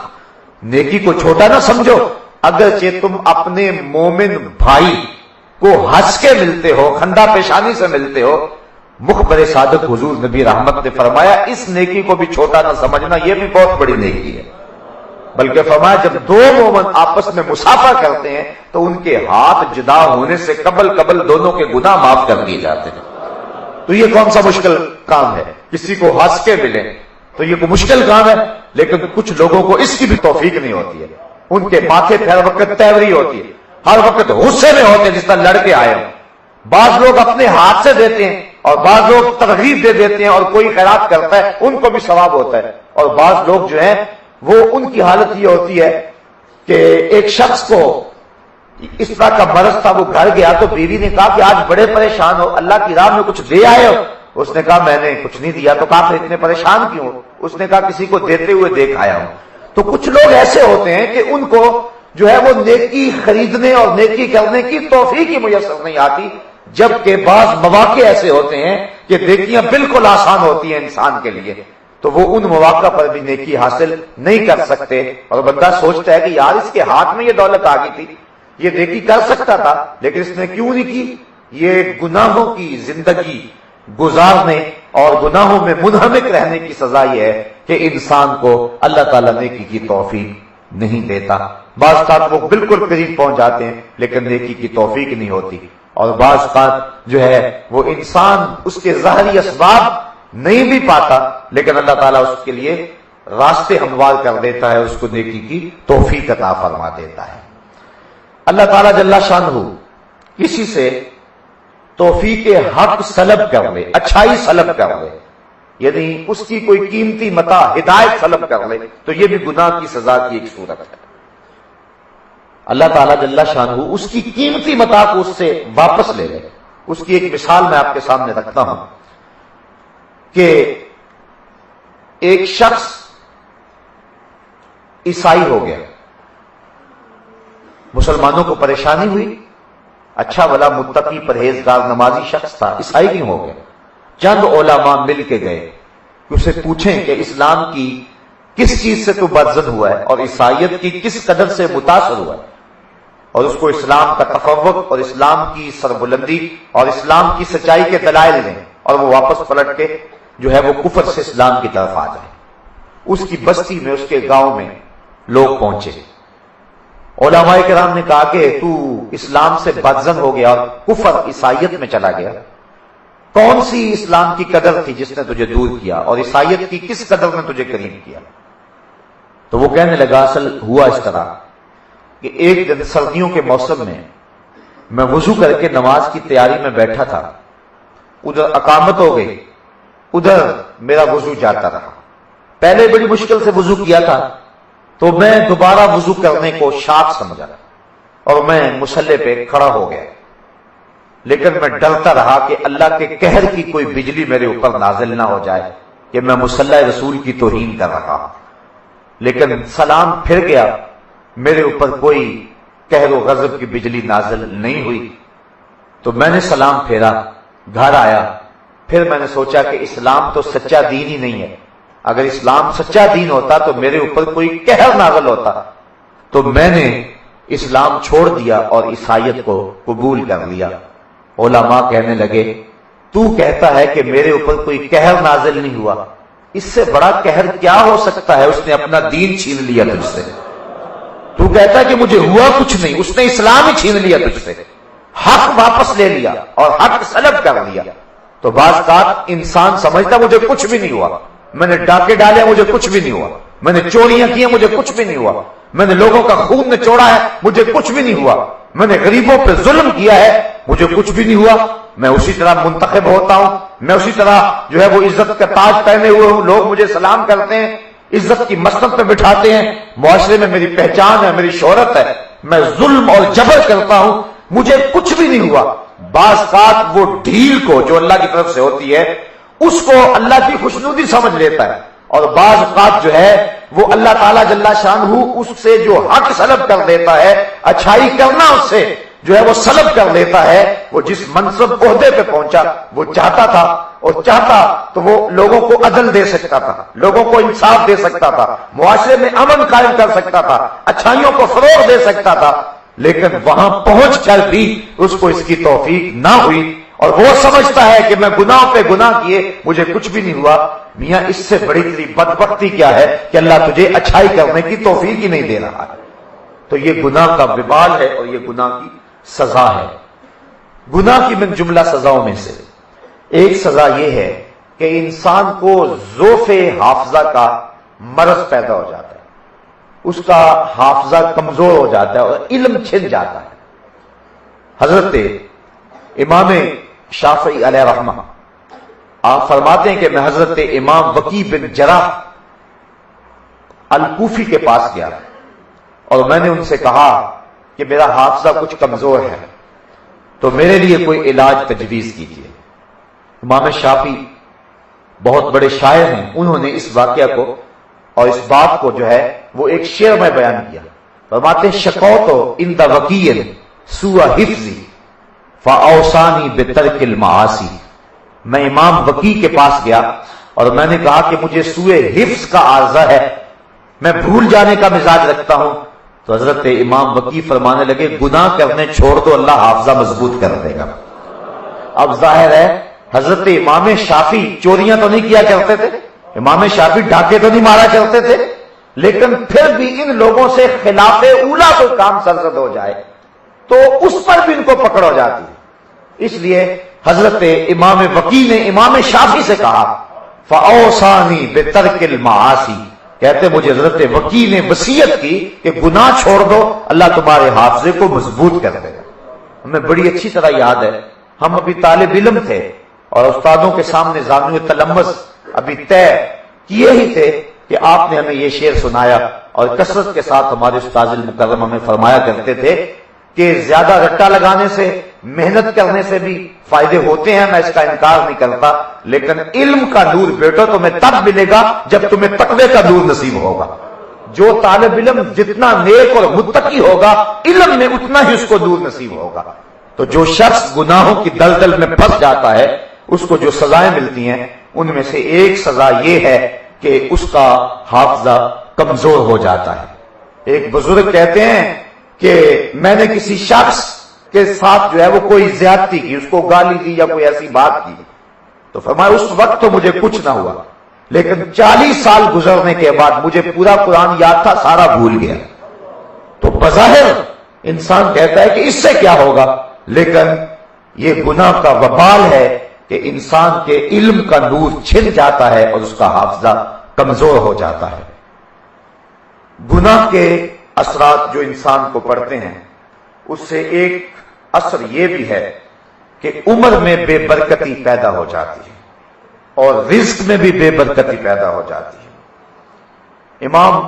نیکی کو چھوٹا نہ سمجھو اگرچہ تم اپنے مومن بھائی کو ہنس کے ملتے ہو، خندہ پیشانی سے ملتے ہو۔ مخبر صادق حضور نبی رحمت نے فرمایا اس نیکی کو بھی چھوٹا نہ سمجھنا، یہ بھی بہت بڑی نیکی ہے، بلکہ فرمایا جب دو مومن آپس میں مسافہ کرتے ہیں تو ان کے ہاتھ جدا ہونے سے قبل دونوں کے گناہ معاف کر دیے جاتے ہیں۔ تو یہ کون سا مشکل کام ہے؟ کسی کو ہنس کے ملے تو یہ کوئی مشکل کام ہے، لیکن کچھ لوگوں کو اس کی بھی توفیق نہیں ہوتی ہے، ان کے ماتھے پہ ہر وقت تیوری ہوتی ہے، ہر وقت غصے میں ہوتے ہیں جس طرح لڑ کے آئے ہوں۔ بعض لوگ اپنے ہاتھ سے دیتے ہیں اور بعض لوگ ترغیب دے دیتے ہیں اور کوئی خیرات کرتا ہے ان کو بھی ثواب ہوتا ہے، اور بعض لوگ جو ہیں وہ ان کی حالت یہ ہوتی ہے کہ ایک شخص کو اس طرح کا مرض تھا، وہ گھر گیا تو بیوی نے کہا کہ آج بڑے پریشان ہو، اللہ کی راہ میں کچھ دے آئے ہو؟ اس نے کہا میں نے کچھ نہیں دیا۔ تو کہا پھر اتنے پریشان کیوں ہو؟ اس نے کہا کسی کو دیتے ہوئے دیکھ آیا ہوں۔ تو کچھ لوگ ایسے ہوتے ہیں کہ ان کو جو ہے وہ نیکی خریدنے اور نیکی کرنے کی توفیق ہی میسر نہیں آتی، جبکہ بعض مواقع ایسے ہوتے ہیں کہ نیکیاں بالکل آسان ہوتی ہیں انسان کے لیے، تو وہ ان مواقع پر بھی نیکی حاصل نہیں کر سکتے، اور بندہ سوچتا ہے کہ یار اس کے ہاتھ میں یہ دولت آ گئی تھی، یہ نیکی کر سکتا تھا لیکن اس نے کیوں نہیں کی۔ یہ گناہوں کی زندگی گزارنے اور گناہوں میں منہمک رہنے کی سزا یہ ہے کہ انسان کو اللہ تعالیٰ نیکی کی توفیق نہیں دیتا۔ بعض اوقات وہ بالکل قریب پہنچ جاتے ہیں لیکن نیکی کی توفیق نہیں ہوتی، اور بعض اوقات جو ہے وہ انسان اس کے ظاہری اسباب نہیں بھی پاتا لیکن اللہ تعالیٰ اس کے لیے راستے ہموار کر دیتا ہے، اس کو نیکی کی توفیق عطا فرما دیتا ہے۔ اللہ تعالیٰ جل شانہ کسی سے توفیق حق سلب کر لے، اچھائی سلب کر لے، یعنی اس کی کوئی قیمتی متاع ہدایت سلب کر لے تو یہ بھی گناہ کی سزا کی ایک صورت ہے۔ اللہ تعالیٰ جل شانہ اس کی قیمتی متاع کو اس سے واپس لے لے۔ اس کی ایک مثال میں آپ کے سامنے رکھتا ہوں کہ ایک شخص عیسائی ہو گیا، مسلمانوں کو پریشانی ہوئی، اچھا بھلا متقی پرہیزگار نمازی شخص تھا، عیسائی کیوں ہو گیا؟ چند علماء مل کے گئے کہ اسے پوچھیں کہ اسلام کی کس چیز سے تو بدزن ہوا ہے اور عیسائیت کی کس قدر سے متاثر ہوا ہے، اور اس کو اسلام کا تفوق اور اسلام کی سربلندی اور اسلام کی سچائی کے دلائل دیں، اور وہ واپس پلٹ کے جو ہے وہ کفر سے اسلام کی طرف آ جائے۔ اس کی بستی میں، اس کے گاؤں میں لوگ پہنچے، علماء کرام نے کہا کہ تو اسلام سے بدزن ہو گیا اور کفر عیسائیت میں چلا گیا، کون سی اسلام کی قدر تھی جس نے تجھے دور کیا اور عیسائیت کی کس قدر نے تجھے قریب کیا؟ تو وہ کہنے لگا اصل ہوا اس طرح کہ ایک دن سردیوں کے موسم میں وضو کر کے نماز کی تیاری میں بیٹھا تھا، ادھر اقامت ہو گئی، ادھر میرا وضو جاتا رہا۔ پہلے بڑی مشکل سے وضو کیا تھا تو میں دوبارہ وضو کرنے کو شاق سمجھا اور میں مصلی پہ کھڑا ہو گیا، لیکن میں ڈرتا رہا کہ اللہ کے قہر کی کوئی بجلی میرے اوپر نازل نہ ہو جائے کہ میں مصلی رسول کی توہین کر رہا ہوں۔ لیکن سلام پھر گیا، میرے اوپر کوئی قہر و غضب کی بجلی نازل نہیں ہوئی۔ تو میں نے سلام پھیرا، گھر آیا، پھر میں نے سوچا کہ اسلام تو سچا دین ہی نہیں ہے، اگر اسلام سچا دین ہوتا تو میرے اوپر کوئی قہر نازل ہوتا۔ تو میں نے اسلام چھوڑ دیا اور عیسائیت کو قبول کر لیا۔ علماء کہنے لگے تو کہتا ہے کہ میرے اوپر کوئی قہر نازل نہیں ہوا، اس سے بڑا قہر کیا ہو سکتا ہے؟ اس نے اپنا دین چھین لیا تجھ سے۔ تو کہتا ہے کہ مجھے ہوا کچھ نہیں، اس نے اسلام ہی چھین لیا تجھ سے، حق واپس لے لیا اور حق سلب کر لیا۔ تو بعض کا انسان سمجھتا مجھے کچھ بھی نہیں ہوا، میں نے ڈاکے ڈالے مجھے کچھ بھی نہیں ہوا، میں نے چوریاں کی مجھے کچھ بھی نہیں ہوا، میں نے لوگوں کا خون نچوڑا ہے مجھے کچھ بھی نہیں ہوا، میں نے غریبوں پہ ظلم کیا ہے مجھے کچھ بھی نہیں ہوا، میں اسی طرح منتخب ہوتا ہوں، میں اسی طرح جو ہے وہ عزت کا تاج پہنے ہوئے ہوں، لوگ مجھے سلام کرتے ہیں، عزت کی مسند پہ بٹھاتے ہیں، معاشرے میں میری پہچان ہے، میری شہرت ہے، میں ظلم اور جبر کرتا ہوں، مجھے کچھ بھی نہیں ہوا۔ بعض اوقات وہ ڈھیل کو جو اللہ کی طرف سے ہوتی ہے اس کو اللہ کی خوشنودی سمجھ لیتا ہے، اور بعض اوقات جو ہے وہ اللہ تعالیٰ جل شانہ اس سے جو حق سلب کر دیتا ہے، اچھائی کرنا اس سے جو ہے وہ سلب کر لیتا ہے۔ وہ جس منصب عہدے پہ پہنچا وہ چاہتا تھا، اور چاہتا تو وہ لوگوں کو عدل دے سکتا تھا، لوگوں کو انصاف دے سکتا تھا، معاشرے میں امن قائم کر سکتا تھا، اچھائیوں کو فروغ دے سکتا تھا، لیکن وہاں پہنچ کر بھی اس کو اس کی توفیق نہ ہوئی، اور وہ سمجھتا ہے کہ میں گناہ پہ گناہ کیے مجھے کچھ بھی نہیں ہوا۔ میاں اس سے بڑی تیری بدبختی کیا ہے کہ اللہ تجھے اچھائی کرنے کی توفیق ہی نہیں دے رہا ہے۔ تو یہ گناہ کا وبال ہے اور یہ گناہ کی سزا ہے۔ گناہ کی من جملہ سزاؤں میں سے ایک سزا یہ ہے کہ انسان کو ضعف حافظہ کا مرض پیدا ہو جاتا ہے، اس کا حافظہ کمزور ہو جاتا ہے اور علم چھن جاتا ہے۔ حضرت امام شافعی علیہ رحمہ آپ فرماتے ہیں کہ میں حضرت امام وکیع بن جراح الکوفی کے پاس گیا اور میں نے ان سے کہا کہ میرا حافظہ کچھ کمزور ہے تو میرے لیے کوئی علاج تجویز کیجیے۔ امام شافعی بہت بڑے شاعر ہیں، انہوں نے اس واقعہ کو اور اس بات کو جو ہے وہ ایک شعر میں بیان کیا۔ فرماتے ہیں شکوت عند وکیع سوء حفظی فاوصانی بترک المعاصی، میں امام وکیع کے پاس گیا اور میں نے کہا کہ مجھے سوء حفظ کا عارضہ ہے، میں بھول جانے کا مزاج رکھتا ہوں۔ تو حضرت امام وکیع فرمانے لگے گناہ کرنے چھوڑ دو، اللہ حافظہ مضبوط کر دے گا۔ اب ظاہر ہے حضرت امام شافعی چوریاں تو نہیں کیا کرتے تھے، امام شافعی ڈاکے تو نہیں مارا کرتے تھے، لیکن پھر بھی ان لوگوں سے خلاف اولا کوئی کام سرزد ہو جائے تو اس پر بھی ان کو پکڑ ہو جاتی ہے۔ اس لیے حضرت امام وکیع نے امام شافعی سے کہا فاوصانی بترک المعاصی، کہتے مجھے حضرت وکیع نے وصیت کی کہ گناہ چھوڑ دو، اللہ تمہارے حافظے کو مضبوط کر دے گا۔ ہمیں بڑی اچھی طرح یاد ہے، ہم ابھی طالب علم تھے اور استادوں کے سامنے زانو تلمس ابھی طے کیے ہی تھے کہ آپ نے ہمیں یہ شعر سنایا، اور کثرت کے ساتھ ہمارے استاد المکرم ہمیں فرمایا کرتے تھے کہ زیادہ رٹا لگانے سے محنت کرنے سے بھی فائدے ہوتے ہیں، میں اس کا انکار نہیں کرتا، لیکن علم کا نور بیٹو تمہیں تب ملے گا جب تمہیں تقوی کا نور نصیب ہوگا۔ جو طالب علم جتنا نیک اور متقی ہوگا علم میں اتنا ہی اس کو نور نصیب ہوگا۔ تو جو شخص گناہوں کی دلدل میں پھنس جاتا ہے اس کو جو سزائیں ملتی ہیں ان میں سے ایک سزا یہ ہے کہ اس کا حافظہ کمزور ہو جاتا ہے۔ ایک بزرگ کہتے ہیں کہ میں نے کسی شخص کے ساتھ جو ہے وہ کوئی زیادتی کی، اس کو گالی دی یا کوئی ایسی بات کی، تو فرمایا اس وقت تو مجھے کچھ نہ ہوا، لیکن 40 سال گزرنے کے بعد مجھے پورا قرآن یاد تھا، سارا بھول گیا۔ تو بظاہر انسان کہتا ہے کہ اس سے کیا ہوگا، لیکن یہ گناہ کا وبال ہے کہ انسان کے علم کا نور چھن جاتا ہے اور اس کا حافظہ کمزور ہو جاتا ہے۔ گناہ کے اثرات جو انسان کو پڑتے ہیں اس سے ایک اثر یہ بھی ہے کہ عمر میں بے برکتی پیدا ہو جاتی ہے اور رزق میں بھی بے برکتی پیدا ہو جاتی ہے۔ امام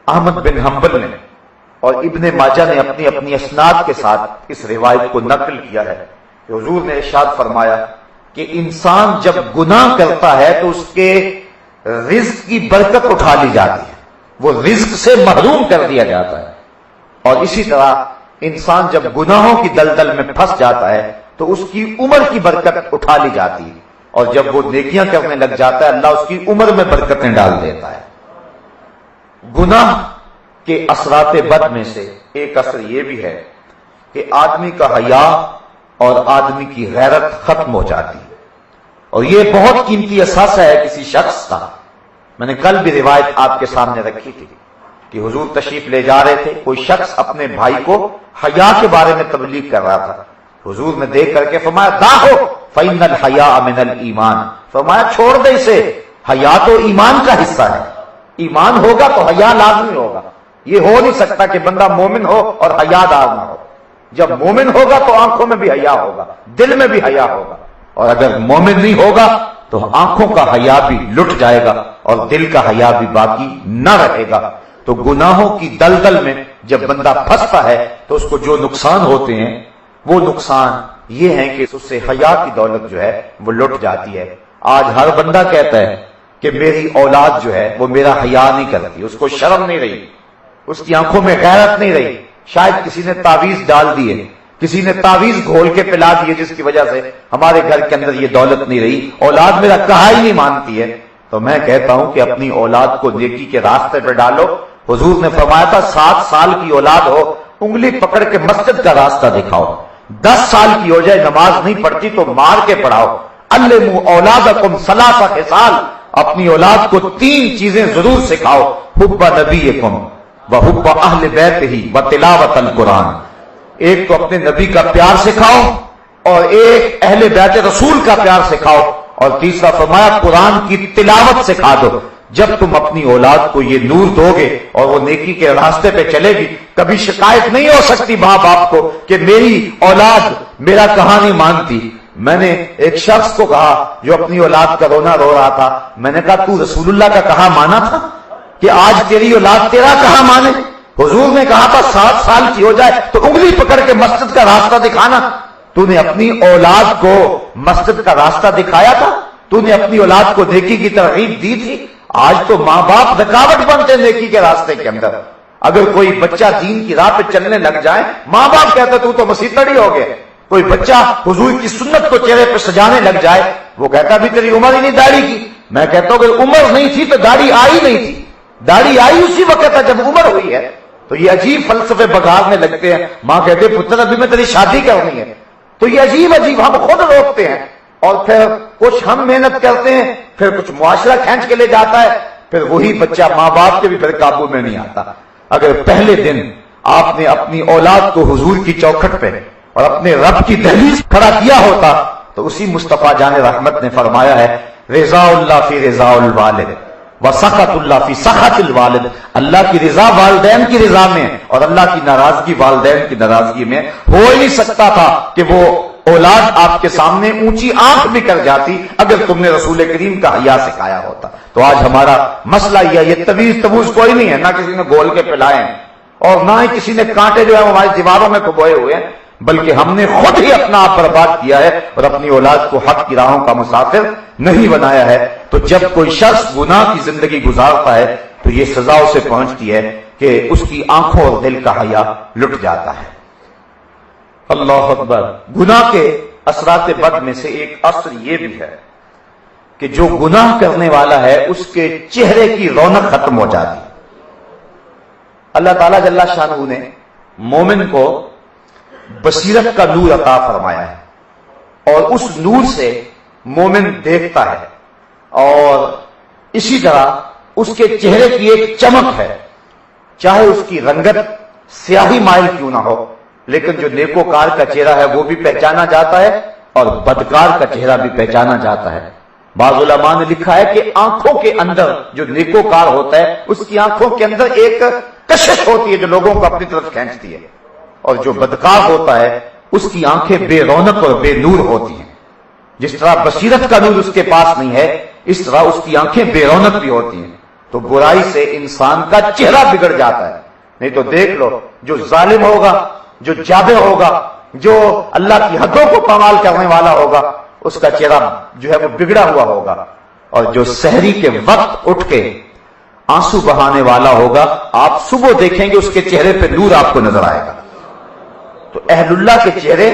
احمد بن حنبل نے اور ابن ماجہ نے اپنی اپنی اسناد کے ساتھ اس روایت کو نقل کیا ہے کہ حضور نے ارشاد فرمایا کہ انسان جب گناہ کرتا ہے تو اس کے رزق کی برکت اٹھا لی جاتی ہے، وہ رزق سے محروم کر دیا جاتا ہے، اور اسی طرح انسان جب گناہوں کی دلدل میں پھنس جاتا ہے تو اس کی عمر کی برکت اٹھا لی جاتی ہے، اور جب وہ نیکیاں کرنے لگ جاتا ہے اللہ اس کی عمر میں برکتیں ڈال دیتا ہے۔ گناہ کے اثرات بد میں سے ایک اثر یہ بھی ہے کہ آدمی کا حیا اور آدمی کی غیرت ختم ہو جاتی ہے، اور یہ بہت قیمتی اثاثہ ہے کسی شخص کا۔ میں نے کل بھی روایت آپ کے سامنے رکھی تھی کہ حضور تشریف لے جا رہے تھے، کوئی شخص اپنے بھائی کو حیا کے بارے میں تبلیغ کر رہا تھا، حضور نے دیکھ کر کے فرمایا داہو فإن الحیاء من الایمان، فرمایا چھوڑ دے اسے، حیا تو ایمان کا حصہ ہے، ایمان ہوگا تو حیا لازمی ہوگا، یہ ہو نہیں سکتا کہ بندہ مومن ہو اور حیا دار نہ ہو، جب مومن ہوگا تو آنکھوں میں بھی حیا ہوگا، دل میں بھی حیا ہوگا، اور اگر مومن نہیں ہوگا تو آنکھوں کا حیا بھی لٹ جائے گا اور دل کا حیا بھی باقی نہ رہے گا۔ تو گناہوں کی دلدل میں جب بندہ پھنستا ہے تو اس کو جو نقصان ہوتے ہیں وہ نقصان یہ ہیں کہ اس سے حیا کی دولت جو ہے وہ لٹ جاتی ہے۔ آج ہر بندہ کہتا ہے کہ میری اولاد جو ہے وہ میرا حیا نہیں کرتی، اس کو شرم نہیں رہی، اس کی آنکھوں میں غیرت نہیں رہی، شاید کسی نے تعویذ ڈال دیے، کسی نے تعویذ گھول کے پلا دیے جس کی وجہ سے ہمارے گھر کے اندر یہ دولت نہیں رہی، اولاد میرا کہا ہی نہیں مانتی ہے۔ تو میں کہتا ہوں کہ اپنی اولاد کو نیکی کے راستے پہ ڈالو۔ حضور نے فرمایا تھا 7 سال کی اولاد ہو انگلی پکڑ کے مسجد کا راستہ دکھاؤ، 10 سال کی ہو جائے نماز نہیں پڑھتی تو مار کے پڑھاؤ۔ علموا اولادکم 3 خصال، اپنی اولاد کو 3 چیزیں ضرور سکھاؤ، حب نبیکم وحب اہل بیتہ وتلاوت القرآن، ایک تو اپنے نبی کا پیار سکھاؤ اور ایک اہل بیت رسول کا پیار سکھاؤ، اور تیسرا فرمایا قرآن کی تلاوت سکھا دو۔ جب تم اپنی اولاد کو یہ نور دو گے اور وہ نیکی کے راستے پہ چلے گی، کبھی شکایت نہیں ہو سکتی ماں باپ کو کہ میری اولاد میرا کہاں نہیں مانتی۔ میں نے ایک شخص کو کہا جو اپنی اولاد کا رونا رو رہا تھا، میں نے کہا تو رسول اللہ کا کہاں مانا تھا کہ آج تیری اولاد تیرا کہاں مانے؟ حضور نے کہا تھا 7 سال کی ہو جائے تو انگلی پکڑ کے مسجد کا راستہ دکھانا۔ تو نے اپنی اولاد کو مسجد کا راستہ دکھایا تھا؟ تو نے اپنی اولاد کو نیکی کی ترغیب دی تھی؟ آج تو ماں باپ رکاوٹ بنتے نیکی کے راستے کے اندر۔ اگر کوئی بچہ دین کی راہ پہ چلنے لگ جائے، ماں باپ کہتا تو مسیحی ہو گئے۔ کوئی بچہ حضور کی سنت کو چہرے پہ سجانے لگ جائے، وہ کہتا بھی تیری عمر ہی نہیں داڑھی کی۔ میں کہتا ہوں اگر عمر نہیں تھی تو داڑھی آئی نہیں تھی، داڑھی آئی اسی وقت ہے جب عمر ہوئی ہے۔ تو یہ عجیب فلسفے بگاڑنے لگتے ہیں، ماں کہتے پتر ابھی میں تیری شادی کرنی ہے، تو یہ عجیب ہم خود روکتے ہیں، اور پھر کچھ ہم محنت کرتے ہیں، پھر کچھ معاشرہ کھینچ کے لے جاتا ہے، پھر وہی بچہ ماں باپ کے بھی پھر قابو میں نہیں آتا۔ اگر پہلے دن آپ نے اپنی اولاد کو حضور کی چوکھٹ پہ اور اپنے رب کی دہلیز کھڑا کیا ہوتا تو اسی مصطفیٰ جان رحمت نے فرمایا ہے رضا اللہ فی رضا الوالد وسخط اللہ فی سخط الوالد، اللہ کی رضا والدین کی رضا میں اور اللہ کی ناراضگی والدین کی ناراضگی میں۔ ہو ہی نہیں سکتا تھا کہ وہ اولاد آپ کے سامنے اونچی آنکھ بھی کر جاتی اگر تم نے رسول کریم کا حیا سکھایا ہوتا۔ تو آج ہمارا مسئلہ یہ تویز کوئی نہیں ہے، نہ کسی نے گول کے پلائے ہیں اور نہ ہی کسی نے کانٹے جو ہے ہماری دیواروں میں کبوئے ہوئے ہیں، بلکہ ہم نے خود ہی اپنا آپ برباد کیا ہے اور اپنی اولاد کو حق کی راہوں کا مسافر نہیں بنایا ہے۔ تو جب کوئی شخص گناہ کی زندگی گزارتا ہے تو یہ سزا اسے پہنچتی ہے کہ اس کی آنکھوں اور دل کا حیا لٹ جاتا ہے۔ اللہ اکبر۔ گناہ کے اثرات بد میں سے ایک اثر یہ بھی ہے کہ جو گناہ کرنے والا ہے اس کے چہرے کی رونق ختم ہو جاتی ہے۔ اللہ تعالیٰ جل شانہ نے مومن کو بصیرت کا نور عطا فرمایا ہے اور اس نور سے مومن دیکھتا ہے، اور اسی طرح اس کے چہرے کی ایک چمک ہے، چاہے اس کی رنگت سیاہی مائل کیوں نہ ہو، لیکن جو نیکوکار کا چہرہ ہے وہ بھی پہچانا جاتا ہے اور بدکار کا چہرہ بھی پہچانا جاتا ہے۔ بعض علماء نے لکھا ہے کہ آنکھوں کے اندر جو نیکوکار ہوتا ہے اس کی آنکھوں کے اندر ایک کشش ہوتی ہے جو لوگوں کو اپنی طرف کھینچتی ہے، اور جو بدکار ہوتا ہے اس کی آنکھیں بے رونق اور بے نور ہوتی ہیں۔ جس طرح بصیرت کا نور اس کے پاس نہیں ہے، اس طرح اس کی آنکھیں بے رونق بھی ہوتی ہیں، تو برائی سے انسان کا چہرہ بگڑ جاتا ہے۔ نہیں تو دیکھ لو، جو ظالم ہوگا، جو جابر ہوگا، جو اللہ کی حدوں کو پامال کرنے والا ہوگا، اس کا چہرہ جو ہے وہ بگڑا ہوا ہوگا، اور جو سحری کے وقت اٹھ کے آنسو بہانے والا ہوگا، آپ صبح دیکھیں گے اس کے چہرے پہ نور آپ کو نظر آئے گا۔ تو اہل اللہ کے چہرے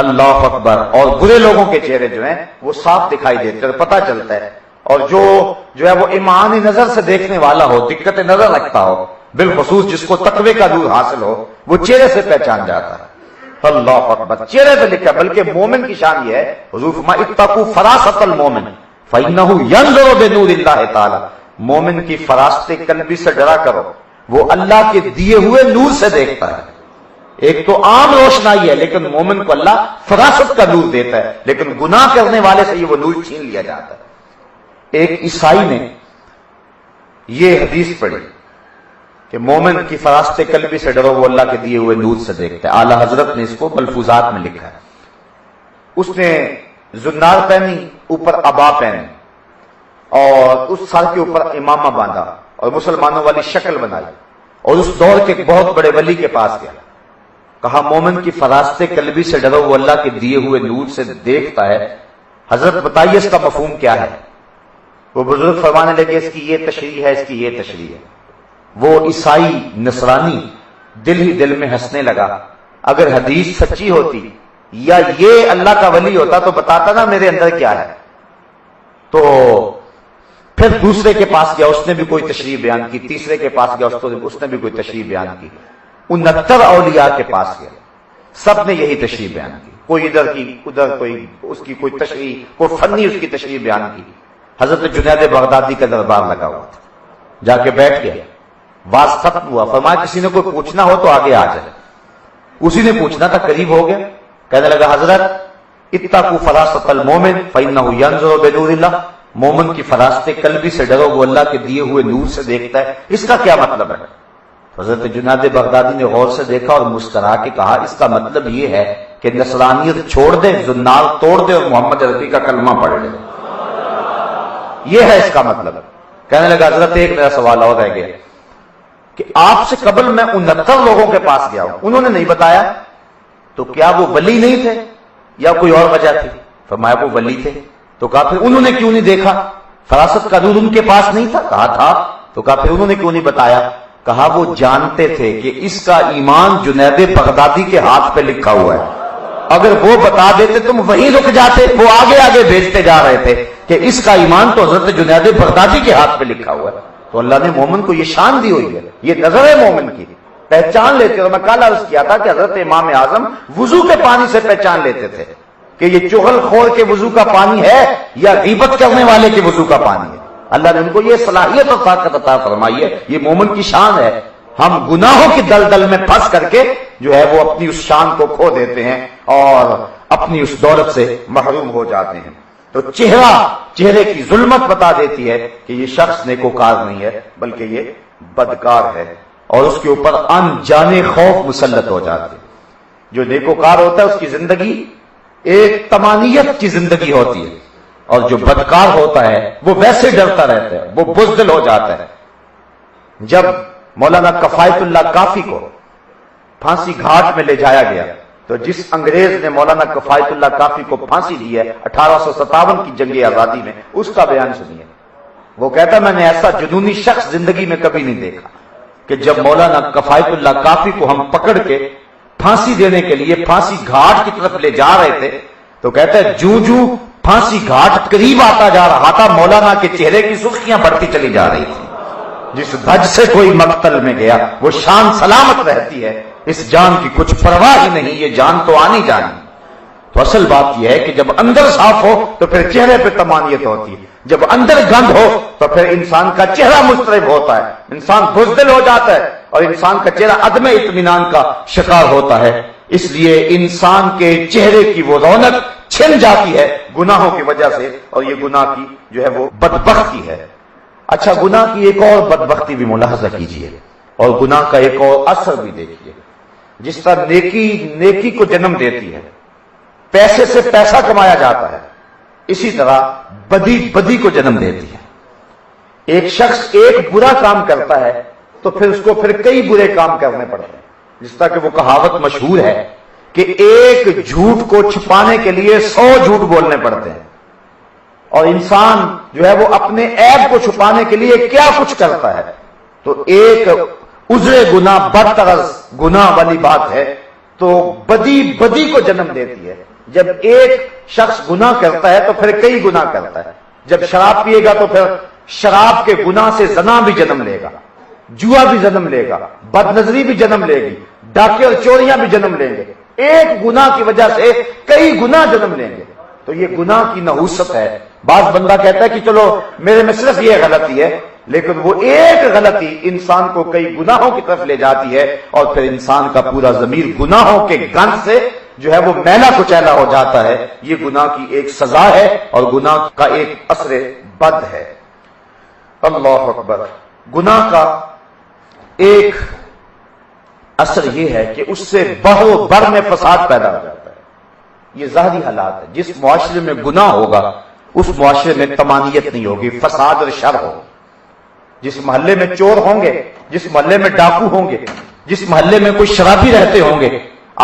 اللہ اکبر، اور برے لوگوں کے چہرے جو ہیں وہ صاف دکھائی دیتے ہیں، پتہ چلتا ہے۔ اور جو ہے وہ ایمانی نظر سے دیکھنے والا ہو، دقت نظر رکھتا ہو، بالخصوص جس کو تقوی کا نور حاصل ہو، وہ چہرے سے پہچان جاتا ہے۔ اللہ اکبر، چہرے پہ لکھا۔ بلکہ مومن کی شان یہ ہے، حضور فرمایا اتقوا فراست المومن فإنه ينظر بنور اللہ تعالی، مومن کی فراست قلبی سے ڈرا کرو، وہ اللہ کے دیے ہوئے نور سے دیکھتا ہے۔ ایک تو عام روشنائی ہے، لیکن مومن کو اللہ فراست کا نور دیتا ہے، لیکن گناہ کرنے والے سے یہ وہ نور چھین لیا جاتا ہے۔ ایک عیسائی نے یہ حدیث پڑھی کہ مومن کی فراست قلبی سے ڈرو، وہ اللہ کے دیے ہوئے نور سے دیکھتا ہے۔ اعلی حضرت نے اس کو ملفوظات میں لکھا ہے۔ اس نے زنار پہنی، اوپر عبا پہنی، اور اس سر کے اوپر امامہ باندھا، اور مسلمانوں والی شکل بنائی، اور اس دور کے ایک بہت بڑے ولی کے پاس گیا، کہا مومن کی فراست قلبی سے ڈرو، وہ اللہ کے دیے ہوئے نور سے دیکھتا ہے۔ حضرت بتائیے اس کا مفہوم کیا ہے؟ وہ بزرگ فرمانے لگے اس کی یہ تشریح ہے، اس کی یہ تشریح ہے۔ وہ عیسائی نصرانی دل ہی دل میں ہنسنے لگا، اگر حدیث سچی ہوتی یا یہ اللہ کا ولی ہوتا تو بتاتا نا میرے اندر کیا ہے۔ تو پھر دوسرے کے پاس گیا، اس نے بھی کوئی تشریح بیان کی، تیسرے کے پاس گیا، اس نے بھی کوئی تشریح بیان کی، 69 اولیاء کے پاس گیا، سب نے یہی تشریح بیان کی، کوئی ادھر کی ادھر، کوئی اس کی کوئی تشریح، کوئی فنی اس کی تشریح بیان کی۔ حضرت جنید بغدادی کا دربار لگا ہوا تھا، جا کے بیٹھ گیا، واز ختم ہوا، فرمایا کسی نے کوئی پوچھنا ہو تو آگے آ جائے۔ اسی نے پوچھنا تھا، قریب ہو گیا، کہنے لگا حضرت اتقوا فراست المومن فإنه ينظر بنور اللہ، مومن کی فراست قلبی سے ڈرو، وہ اللہ کے دیے ہوئے نور سے دیکھتا ہے۔ اس کا کیا مطلب ہے؟ حضرت جنید بغدادی نے غور سے دیکھا اور مسکرا کے کہا اس کا مطلب یہ ہے کہ نصرانیت چھوڑ دے، زنار توڑ دے، اور محمد عربی کا کلمہ پڑھ لے، یہ ہے اس کا مطلب۔ کہنے لگا حضرت ایک میرا سوال اور رہ گیا کہ آپ سے قبل میں 69 لوگوں کے پاس گیا ہوں، انہوں نے نہیں بتایا، تو کیا وہ ولی نہیں تھے یا کوئی اور وجہ تھی؟ فرمایا وہ ولی تھے۔ تو کہا پھر انہوں نے کیوں نہیں دیکھا؟ فراست کا نور ان کے پاس نہیں تھا؟ کہا تھا۔ تو کہا پھر انہوں نے کیوں نہیں بتایا؟ کہا وہ جانتے تھے کہ اس کا ایمان جنید بغدادی کے ہاتھ پہ لکھا ہوا ہے، اگر وہ بتا دیتے تم وہیں رک جاتے، وہ آگے آگے بھیجتے جا رہے تھے کہ اس کا ایمان تو حضرت جنید بغدادی کے ہاتھ پہ لکھا ہوا ہے۔ تو اللہ نے مومن کو یہ شان دی ہوئی ہے، یہ نظر ہے مومن کی، پہچان لیتے۔ اور میں کل عرض کیا تھا کہ حضرت امام اعظم وضو کے پانی سے پہچان لیتے تھے کہ یہ چغل خور کے وضو کا پانی ہے یا غیبت کرنے والے کے وضو کا پانی ہے۔ اللہ نے ان کو یہ صلاحیت اور طاقت عطا فرمائی ہے، یہ مومن کی شان ہے۔ ہم گناہوں کی دلدل میں پھنس کر کے جو ہے وہ اپنی اس شان کو کھو دیتے ہیں اور اپنی اس دولت سے محروم ہو جاتے ہیں۔ تو چہرے کی ظلمت بتا دیتی ہے کہ یہ شخص نیکوکار نہیں ہے بلکہ یہ بدکار ہے، اور اس کے اوپر ان جانے خوف مسلط ہو جاتے ہیں۔ جو نیکوکار ہوتا ہے اس کی زندگی ایک طمانیت کی زندگی ہوتی ہے، اور جو بدکار ہوتا ہے وہ ویسے ڈرتا رہتا ہے، وہ بزدل ہو جاتا ہے۔ جب مولانا کفایت اللہ کافی کو پھانسی گھاٹ میں لے جایا گیا تو جس انگریز نے مولانا کفایت اللہ کافی کو پھانسی دی ہے 1857 کی جنگ آزادی میں، اس کا بیان سنیے۔ وہ کہتا میں نے ایسا جنونی شخص زندگی میں کبھی نہیں دیکھا کہ جب مولانا کفایت اللہ کافی کو ہم پکڑ کے پھانسی دینے کے لیے پھانسی گھاٹ کی طرف لے جا رہے تھے تو کہتا ہے جوں جوں پھانسی گھاٹ قریب آتا جا رہا تھا مولانا کے چہرے کی سرخیاں بڑھتی چلی جا رہی تھی۔ جس دھج سے کوئی مقتل میں گیا وہ شان سلامت رہتی ہے، اس جان کی کچھ پرواہ ہی نہیں، یہ جان تو آنی جانی۔ تو اصل بات یہ ہے کہ جب اندر صاف ہو تو پھر چہرے پہ طمانیت ہوتی ہے، جب اندر گند ہو تو پھر انسان کا چہرہ مضطرب ہوتا ہے، انسان بزدل ہو جاتا ہے، اور انسان کا چہرہ عدم اطمینان کا شکار ہوتا ہے۔ اس لیے انسان کے چہرے کی وہ رونق چھن جاتی ہے گناہوں کی وجہ سے، اور یہ گناہ کی جو ہے وہ بدبختی ہے۔ اچھا، گناہ کی ایک اور بدبختی بھی ملاحظہ کیجئے، اور گناہ کا ایک اور اثر بھی دیکھیے۔ جس طرح نیکی کو جنم دیتی ہے، پیسے سے پیسہ کمایا جاتا ہے، اسی طرح بدی کو جنم دیتی ہے۔ ایک شخص ایک برا کام کرتا ہے تو پھر اس کو کئی برے کام کرنے پڑتے ہیں، جس طرح کہ وہ کہاوت مشہور ہے کہ ایک جھوٹ کو چھپانے کے لیے 100 جھوٹ بولنے پڑتے ہیں، اور انسان جو ہے وہ اپنے عیب کو چھپانے کے لیے کیا کچھ کرتا ہے۔ تو ایک عذر گناہ بدطرز گناہ والی بات ہے، تو بدی کو جنم دیتی ہے۔ جب ایک شخص گناہ کرتا ہے تو پھر کئی گناہ کرتا ہے۔ جب شراب پیے گا تو پھر شراب کے گناہ سے زنا بھی جنم لے گا، جوا بھی جنم لے گا، بد نظری بھی جنم لے گی، ڈاکے اور چوریاں بھی جنم لیں گے۔ ایک گناہ کی وجہ سے کئی گناہ جنم لیں گے۔ تو یہ گناہ کی نحوست ہے۔ بعض بندہ کہتا ہے کہ چلو میرے میں صرف یہ غلطی ہے، لیکن وہ ایک غلطی انسان کو کئی گناہوں کی طرف لے جاتی ہے، اور پھر انسان کا پورا ضمیر گناہوں کے گند سے جو ہے وہ میلا کچیلا ہو جاتا ہے۔ یہ گناہ کی ایک سزا ہے، اور گناہ کا ایک اثر بد ہے۔ اللہ اکبر۔ گناہ کا ایک اثر یہ ہے کہ اس سے بر میں فساد پیدا ہو جاتا ہے۔ یہ ظاہری حالات ہے۔ جس معاشرے میں گناہ ہوگا اس معاشرے میں طمانیت نہیں ہوگی، فساد اور شر ہوگا۔ جس محلے میں چور ہوں گے، جس محلے میں ڈاکو ہوں گے، جس محلے میں کوئی شرابی رہتے ہوں گے،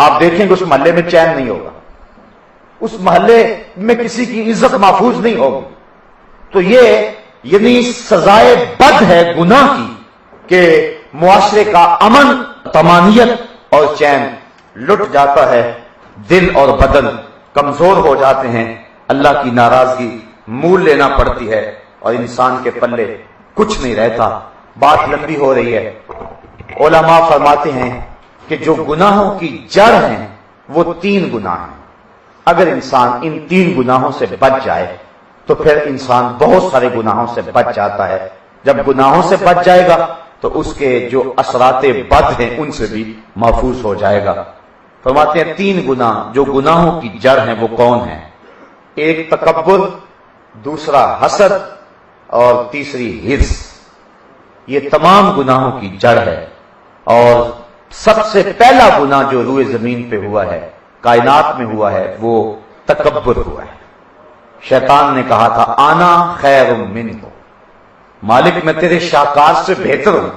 آپ دیکھیں گے اس محلے میں چین نہیں ہوگا، اس محلے میں کسی کی عزت محفوظ نہیں ہوگی۔ تو یہ یعنی سزائے بد ہے گناہ کی کہ معاشرے کا امن، طمانیت اور چین لٹ جاتا ہے، دل اور بدن کمزور ہو جاتے ہیں، اللہ کی ناراضگی مول لینا پڑتی ہے، اور انسان کے پلے کچھ نہیں رہتا۔ بات لمبی ہو رہی ہے۔ علماء فرماتے ہیں کہ جو گناہوں کی جڑ ہیں وہ 3 گناہ ہیں۔ اگر انسان ان 3 گناہوں سے بچ جائے تو پھر انسان بہت سارے گناہوں سے بچ جاتا ہے۔ جب گناہوں سے بچ جائے گا تو اس کے جو اثرات بد ہیں ان سے بھی محفوظ ہو جائے گا۔ فرماتے ہیں 3 گناہ جو گناہوں کی جڑ ہیں وہ کون ہیں؟ ایک تکبر، دوسرا حسد، اور تیسری حرص۔ یہ تمام گناہوں کی جڑ ہے، اور سب سے پہلا گناہ جو روئے زمین پہ ہوا ہے، کائنات میں ہوا ہے، وہ تکبر ہوا ہے۔ شیطان نے کہا تھا آنا خیر منہ، مالک میں تیرے شاہکار سے بہتر ہوں،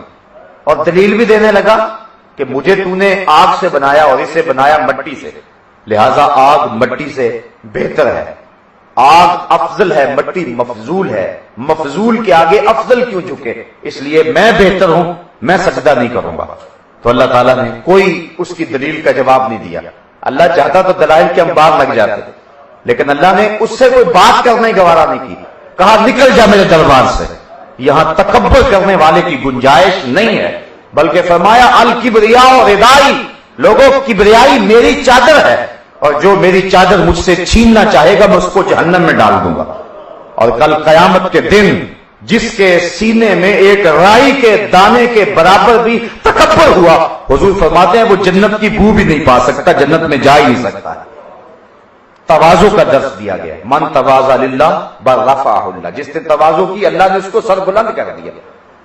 اور دلیل بھی دینے لگا کہ مجھے تو نے آگ سے بنایا اور اسے بنایا مٹی سے، لہذا آگ مٹی سے بہتر ہے۔ آگ افضل ہے، مٹی مفضول ہے، مفضول کے آگے افضل کیوں جھکے؟ اس لیے میں بہتر ہوں، میں سجدہ نہیں کروں گا۔ تو اللہ تعالیٰ نے کوئی اس کی دلیل کا جواب نہیں دیا۔ اللہ چاہتا تو دلائل کے انبار لگ جاتے، لیکن اللہ نے اس سے کوئی بات کرنے گوارا نہیں کی، کہا نکل جا میرے دربار سے، یہاں تکبر کرنے والے کی گنجائش نہیں ہے، بلکہ فرمایا الکبریاء ردائی، لوگوں کبریائی میری چادر ہے، اور جو میری چادر مجھ سے چھیننا چاہے گا میں اس کو جہنم میں ڈال دوں گا۔ اور کل قیامت کے دن جس کے سینے میں ایک رائی کے دانے کے برابر بھی تکبر ہوا، حضور فرماتے ہیں وہ جنت کی بو بھی نہیں پا سکتا، جنت میں جا ہی نہیں سکتا۔ تواضع کا درس دیا گیا ہے، من تواضع للہ برفعہ اللہ، جس نے تواضع کی اللہ نے اس کو سر بلند کر دیا۔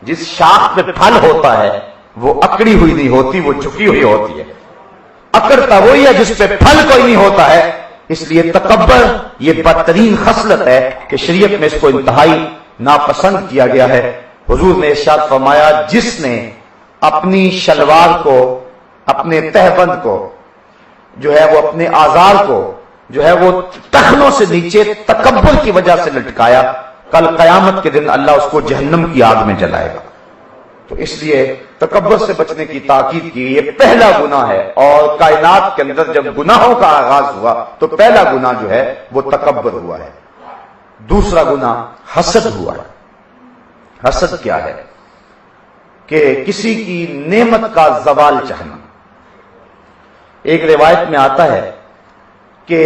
جس شاخ پہ پھل ہوتا ہے وہ اکڑی ہوئی نہیں ہوتی، وہ جھکی ہوئی ہوتی ہے۔ اکڑتا وہی ہے جس پہ پھل کوئی نہیں ہوتا ہے۔ اس لیے تکبر یہ بدترین خصلت ہے کہ شریعت میں اس کو انتہائی ناپسند کیا گیا ہے۔ حضور نے ارشاد فرمایا جس نے اپنی شلوار کو، اپنے تہبند کو جو ہے وہ اپنے آزار کو جو ہے وہ ٹخنوں سے نیچے تکبر کی وجہ سے لٹکایا، کل قیامت کے دن اللہ اس کو جہنم کی آگ میں جلائے گا۔ تو اس لیے تکبر سے بچنے کی تاکید کی، یہ پہلا گناہ ہے، اور کائنات کے اندر جب گناہوں کا آغاز ہوا تو پہلا گناہ جو ہے وہ تکبر ہوا ہے۔ دوسرا گناہ حسد ہوا ہے۔ حسد کیا ہے؟ کہ کسی کی نعمت کا زوال چاہنا۔ ایک روایت میں آتا ہے کہ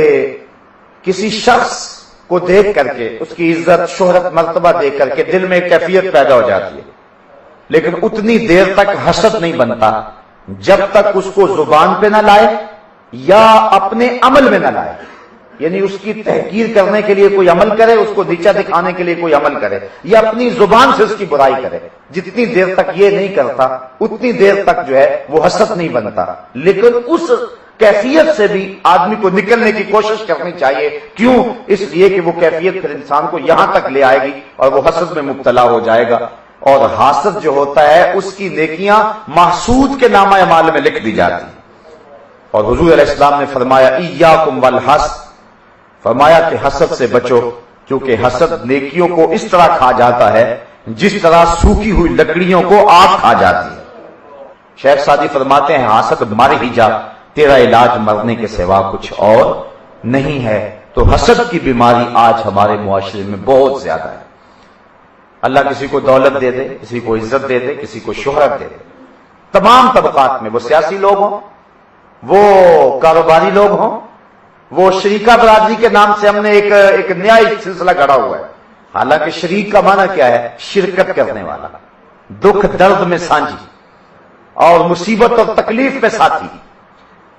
کسی شخص کو دیکھ کر کے، اس کی عزت شہرت مرتبہ دیکھ کر کے دل میں ایک کیفیت پیدا ہو جاتی ہے، لیکن اتنی دیر تک حسد نہیں بنتا جب تک اس کو زبان پہ نہ لائے یا اپنے عمل میں نہ لائے۔ یعنی اس کی تحقیر کرنے کے لیے کوئی عمل کرے، اس کو نیچا دکھانے کے لیے کوئی عمل کرے، یا اپنی زبان سے اس کی برائی کرے، جتنی دیر تک یہ نہیں کرتا اتنی دیر تک جو ہے وہ حسد نہیں بنتا۔ لیکن اس کیفیت سے بھی آدمی کو نکلنے کی کوشش کرنی چاہیے۔ کیوں؟ اس لیے کہ وہ کیفیت پھر انسان کو یہاں تک لے آئے گی اور وہ حسد میں مبتلا ہو جائے گا، اور حاسد جو ہوتا ہے اس کی نیکیاں محسود کے نامہ اعمال میں لکھ دی جاتی ہیں۔ اور حضور علیہ السلام نے فرمایا ایاکم والحسد، فرمایا کہ حسد سے بچو، کیونکہ حسد نیکیوں کو اس طرح کھا جاتا ہے جس طرح سوکھی ہوئی لکڑیوں کو آگ کھا جاتی ہے۔ شیخ سعدی فرماتے ہیں حسد مر ہی جا، تیرا علاج مرنے کے سوا کچھ اور نہیں ہے۔ تو حسد کی بیماری آج ہمارے معاشرے میں بہت زیادہ ہے۔ اللہ کسی کو دولت دے دے، کسی کو عزت دے دے، کسی کو شہرت دے دے، تمام طبقات میں، وہ سیاسی لوگ ہوں، وہ کاروباری لوگ ہوں، وہ شریکہ برادری کے نام سے ہم نے ایک نیا سلسلہ گڑا ہوا ہے۔ حالانکہ شریک کا معنی کیا ہے؟ شرکت کرنے والا، دکھ درد میں سانجھی اور مصیبت اور تکلیف میں ساتھی،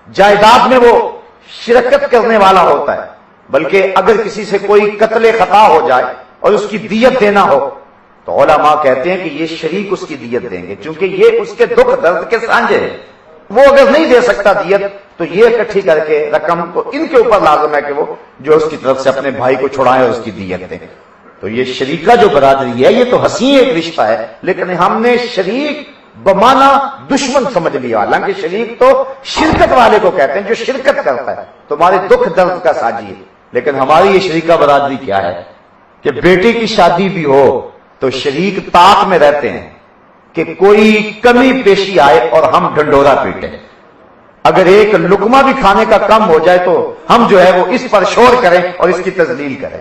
جائیداد میں وہ شرکت کرنے والا ہوتا ہے۔ بلکہ اگر کسی سے کوئی قتل خطا ہو جائے اور اس کی دیت دینا ہو تو علماء کہتے ہیں کہ یہ شریک اس کی دیت دیں گے، چونکہ یہ اس کے دکھ درد کے سانجے ہیں۔ وہ اگر نہیں دے سکتا دیت تو یہ اکٹھی کر کے رقم تو ان کے اوپر لازم ہے کہ وہ جو اس کی طرف سے اپنے بھائی کو چھڑائیں اور اس کی دیت دیں۔ تو یہ شریکہ جو برادری ہے یہ تو حسین ایک رشتہ ہے، لیکن ہم نے شریک بمانا دشمن سمجھ لیا۔ حالانکہ شریک تو شرکت والے کو کہتے ہیں جو شرکت کرتا ہے، تمہارے دکھ درد کا ساجی ہے۔ لیکن ہماری یہ شریکہ برادری کیا ہے کہ بیٹے کی شادی بھی ہو تو شریک طاق میں رہتے ہیں کہ کوئی کمی پیشی آئے اور ہم ڈنڈورا پیٹیں۔ اگر ایک لقمہ بھی کھانے کا کم ہو جائے تو ہم جو ہے وہ اس پر شور کریں اور اس کی تذلیل کریں۔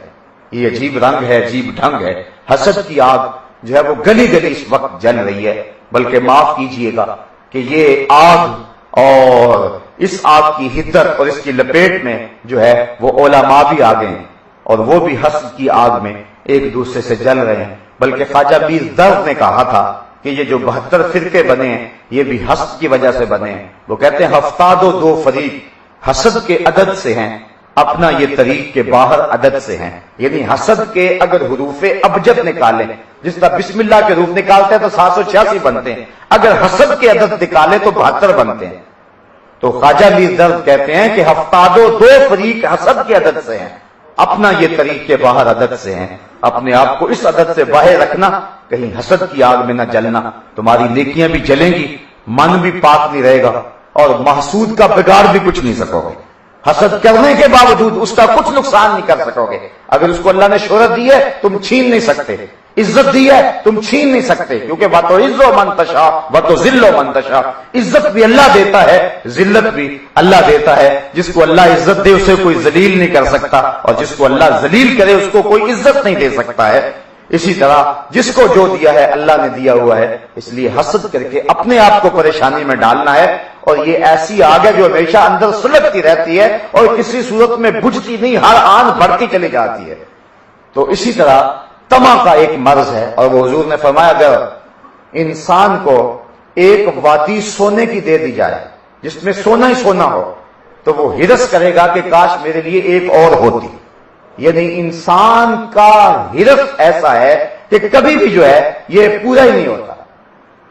یہ عجیب رنگ ہے، عجیب ڈھنگ ہے۔ حسد کی آگ جو ہے وہ گلی گلی اس وقت جل رہی ہے، بلکہ معاف کیجئے گا کہ یہ آگ اور اس آگ کی حدت اور اس کی لپیٹ میں جو ہے وہ علماء بھی آ گئے ہیں اور وہ بھی حسد کی آگ میں ایک دوسرے سے جل رہے ہیں۔ بلکہ خواجہ میر درد نے کہا تھا کہ یہ جو 72 فرقے بنے ہیں یہ بھی حسد کی وجہ سے بنے ہیں۔ وہ کہتے ہیں ہفتاد و دو فریق حسد کے عدد سے ہیں، اپنا یہ طریق کے باہر عدد سے ہیں۔ یعنی حسد کے اگر حروف ابجد نکالیں، جس طرح بسم اللہ کے حروف نکالتے ہیں تو 786 بنتے ہیں، اگر حسد کے عدد نکالیں تو 72 بنتے ہیں۔ تو خواجہ میر درد کہتے ہیں کہ ہفتاد و دو فریق حسد کے عدد سے ہیں، اپنا یہ طریق کے باہر عدد سے ہیں۔ اپنے آپ کو اس عدد سے باہر رکھنا، کہیں حسد کی آگ میں نہ جلنا، تمہاری نیکیاں بھی جلیں گی، من بھی پاک نہیں رہے گا، اور محسود کا بگاڑ بھی کچھ نہیں سکو گے۔ حسد کرنے کے باوجود اس کا کچھ نقصان نہیں کر سکو گے۔ اگر اس کو اللہ نے شہرت دی ہے تم چھین نہیں سکتے، عزت دی ہے تم چھین نہیں سکتے، کیونکہ وَتُعِزُّ مَن تَشَاءُ وَتُذِلُّ مَن تَشَاءُ، عزت بھی اللہ دیتا ہے، ذلت بھی اللہ دیتا ہے۔ جس کو اللہ عزت دے اسے کوئی ذلیل نہیں کر سکتا، اور جس کو اللہ ذلیل کرے اس کو کوئی عزت نہیں دے سکتا ہے۔ اسی طرح جس کو جو دیا ہے اللہ نے دیا ہوا ہے، اس لیے حسد کر کے اپنے آپ کو پریشانی میں ڈالنا ہے۔ اور یہ ایسی آگ ہے جو ہمیشہ اندر سلگتی رہتی ہے اور کسی صورت میں بجھتی نہیں، ہر آن بڑھتی چلی جاتی ہے۔ تو اسی طرح طمع کا ایک مرض ہے، اور وہ حضور نے فرمایا اگر انسان کو ایک وادی سونے کی دے دی جائے جس میں سونا ہی سونا ہو تو وہ ہرس کرے گا کہ کاش میرے لیے ایک اور ہوتی۔ یعنی انسان کا ہرس ایسا ہے کہ کبھی بھی جو ہے یہ پورا ہی نہیں ہوتا۔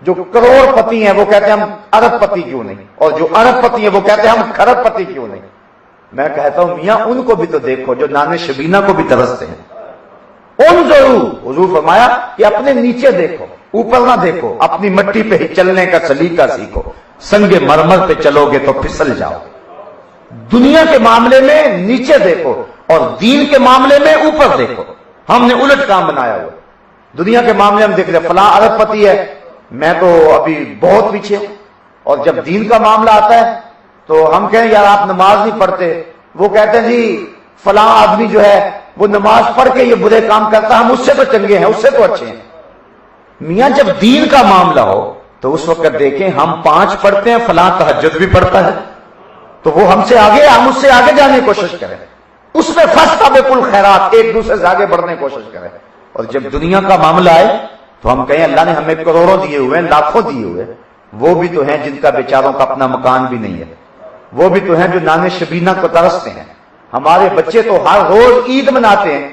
جو کروڑ پتی ہیں وہ کہتے ہیں ہم ارب پتی کیوں نہیں، اور جو ارب پتی ہیں وہ کہتے ہیں ہم کھرب پتی کیوں نہیں۔ میں کہتا ہوں میاں ان کو بھی تو دیکھو جو نان شبینہ کو بھی ترستے ہیں۔ ان ضرور حضور فرمایا کہ اپنے نیچے دیکھو، اوپر نہ دیکھو، اپنی مٹی پہ ہی چلنے کا سلیقہ سیکھو، سنگ مرمر پہ چلو گے تو پھسل جاؤ۔ دنیا کے معاملے میں نیچے دیکھو اور دین کے معاملے میں اوپر دیکھو۔ ہم نے الٹ کام بنایا ہوا، دنیا کے معاملے ہم دیکھ رہے فلاں ارب پتی ہے، میں تو ابھی بہت پیچھے ہوں، اور جب دین کا معاملہ آتا ہے تو ہم کہیں یار آپ نماز نہیں پڑھتے، وہ کہتے ہیں جی فلاں آدمی جو ہے وہ نماز پڑھ کے یہ برے کام کرتا، ہم اس سے تو چنگے ہیں، اس سے تو اچھے ہیں۔ میاں جب دین کا معاملہ ہو تو اس وقت دیکھیں ہم 5 پڑھتے ہیں، فلاں تہجد بھی پڑھتا ہے، تو وہ ہم سے آگے، ہم اس سے آگے جانے کی کوشش کریں، اس میں فاستبقوا الخیرات، ایک دوسرے سے آگے بڑھنے کی کوشش کریں۔ اور جب دنیا کا معاملہ آئے تو ہم کہیں اللہ نے ہمیں کروڑوں دیے ہوئے ہیں، لاکھوں دیے ہوئے، وہ بھی تو ہیں جن کا بیچاروں کا اپنا مکان بھی نہیں ہے، وہ بھی تو ہیں جو نان شبینہ کو ترستے ہیں۔ ہمارے بچے تو ہر روز عید مناتے ہیں،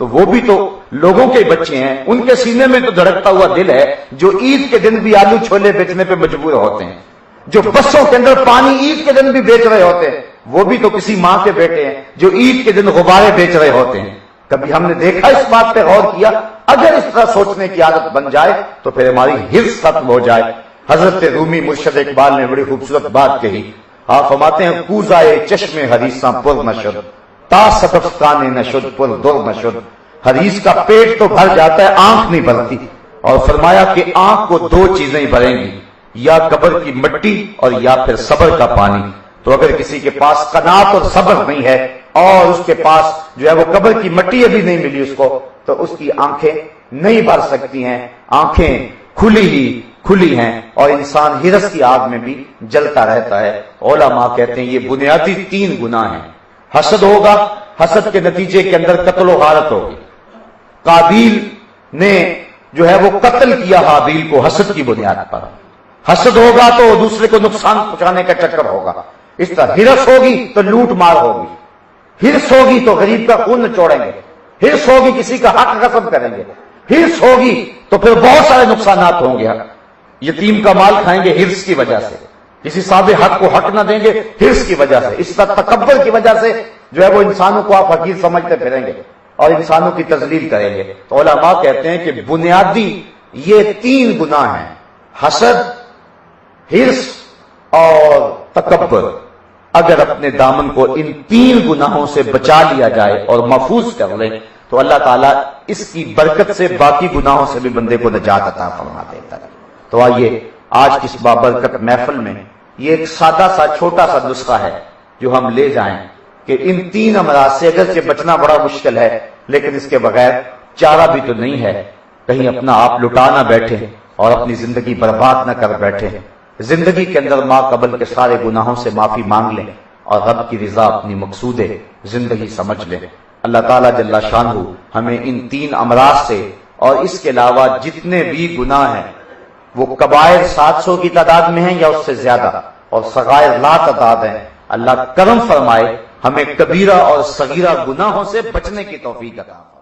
تو وہ بھی تو لوگوں کے بچے ہیں، ان کے سینے میں تو دھڑکتا ہوا دل ہے جو عید کے دن بھی آلو چھولے بیچنے پہ مجبور ہوتے ہیں، جو بسوں کے اندر پانی عید کے دن بھی بیچ رہے ہوتے ہیں، وہ بھی تو کسی ماں کے بیٹے ہیں جو عید کے دن غبارے بیچ رہے ہوتے ہیں۔ کبھی ہم نے دیکھا اس بات پہ غور کیا؟ اگر اس طرح سوچنے کی عادت بن جائے تو پھر ہماری حرص ختم ہو جائے۔ حضرت رومی مرشد اقبال نے بڑی خوبصورت بات کہی، آپ فرماتے ہیں کوزائے چشم حریصاں پر نشد تا صدف کانے نشد پر در نشد۔ حریص کا پیٹ تو بھر جاتا ہے، آنکھ نہیں بھرتی، اور فرمایا کہ آنکھ کو دو چیزیں بھریں گی، یا قبر کی مٹی اور یا پھر صبر کا پانی۔ تو اگر کسی کے پاس قناعت اور صبر نہیں ہے اور اس کے پاس جو ہے وہ قبر کی مٹی ابھی نہیں ملی اس کو، تو اس کی آنکھیں نہیں بھر سکتی ہیں، آنکھیں کھلی ہیں اور انسان ہرس کی آگ میں بھی جلتا رہتا ہے۔ علماء کہتے ہیں یہ بنیادی 3 گناہ ہیں۔ حسد ہوگا، حسد کے نتیجے کے اندر قتل و غارت ہوگی۔ قابیل نے جو ہے وہ قتل کیا حابیل کو حسد کی بنیاد پر۔ حسد ہوگا تو دوسرے کو نقصان پہنچانے کا چکر ہوگا، اس طرح ہرس ہوگی تو لوٹ مار ہوگی، ہرس ہوگی تو غریب کا خون نچوڑیں گے، ہرس ہوگی کسی کا حق غصب کریں گے، ہرس ہوگی تو پھر بہت سارے نقصانات ہوں گے۔ یتیم کا مال کھائیں گے ہرس کی وجہ سے، کسی صاحب حق کو حق نہ دیں گے ہرس کی وجہ سے، اس طرح تکبر کی وجہ سے جو ہے وہ انسانوں کو آپ حقیر سمجھتے پھریں گے اور انسانوں کی تذلیل کریں گے۔ تو علماء کہتے ہیں کہ بنیادی یہ 3 گناہ ہیں، حسد، ہرس اور تکبر۔ اگر اپنے دامن کو ان 3 گناہوں سے بچا لیا جائے اور محفوظ کر لیں تو اللہ تعالیٰ اس کی برکت سے باقی گناہوں سے بھی بندے کو نجات عطا فرما دیتا ہے۔ تو آئیے آج کی اس بابرکت محفل میں یہ ایک سادہ سا چھوٹا سا نسخہ ہے جو ہم لے جائیں کہ ان 3 امراض سے اگرچہ بچنا بڑا مشکل ہے لیکن اس کے بغیر چارہ بھی تو نہیں ہے۔ کہیں اپنا آپ لٹا نہ بیٹھے اور اپنی زندگی برباد نہ کر بیٹھے، زندگی کے اندر ماں قبل کے سارے گناہوں سے معافی مانگ لیں اور رب کی رضا اپنی مقصود زندگی سمجھ لیں۔ اللہ تعالیٰ جل شانہ ہمیں ان 3 امراض سے اور اس کے علاوہ جتنے بھی گناہ ہیں وہ کبائر 700 کی تعداد میں ہیں یا اس سے زیادہ اور صغائر لا تعداد ہیں، اللہ کرم فرمائے ہمیں کبیرہ اور صغیرہ گناہوں سے بچنے کی توفیق عطا فرمائے۔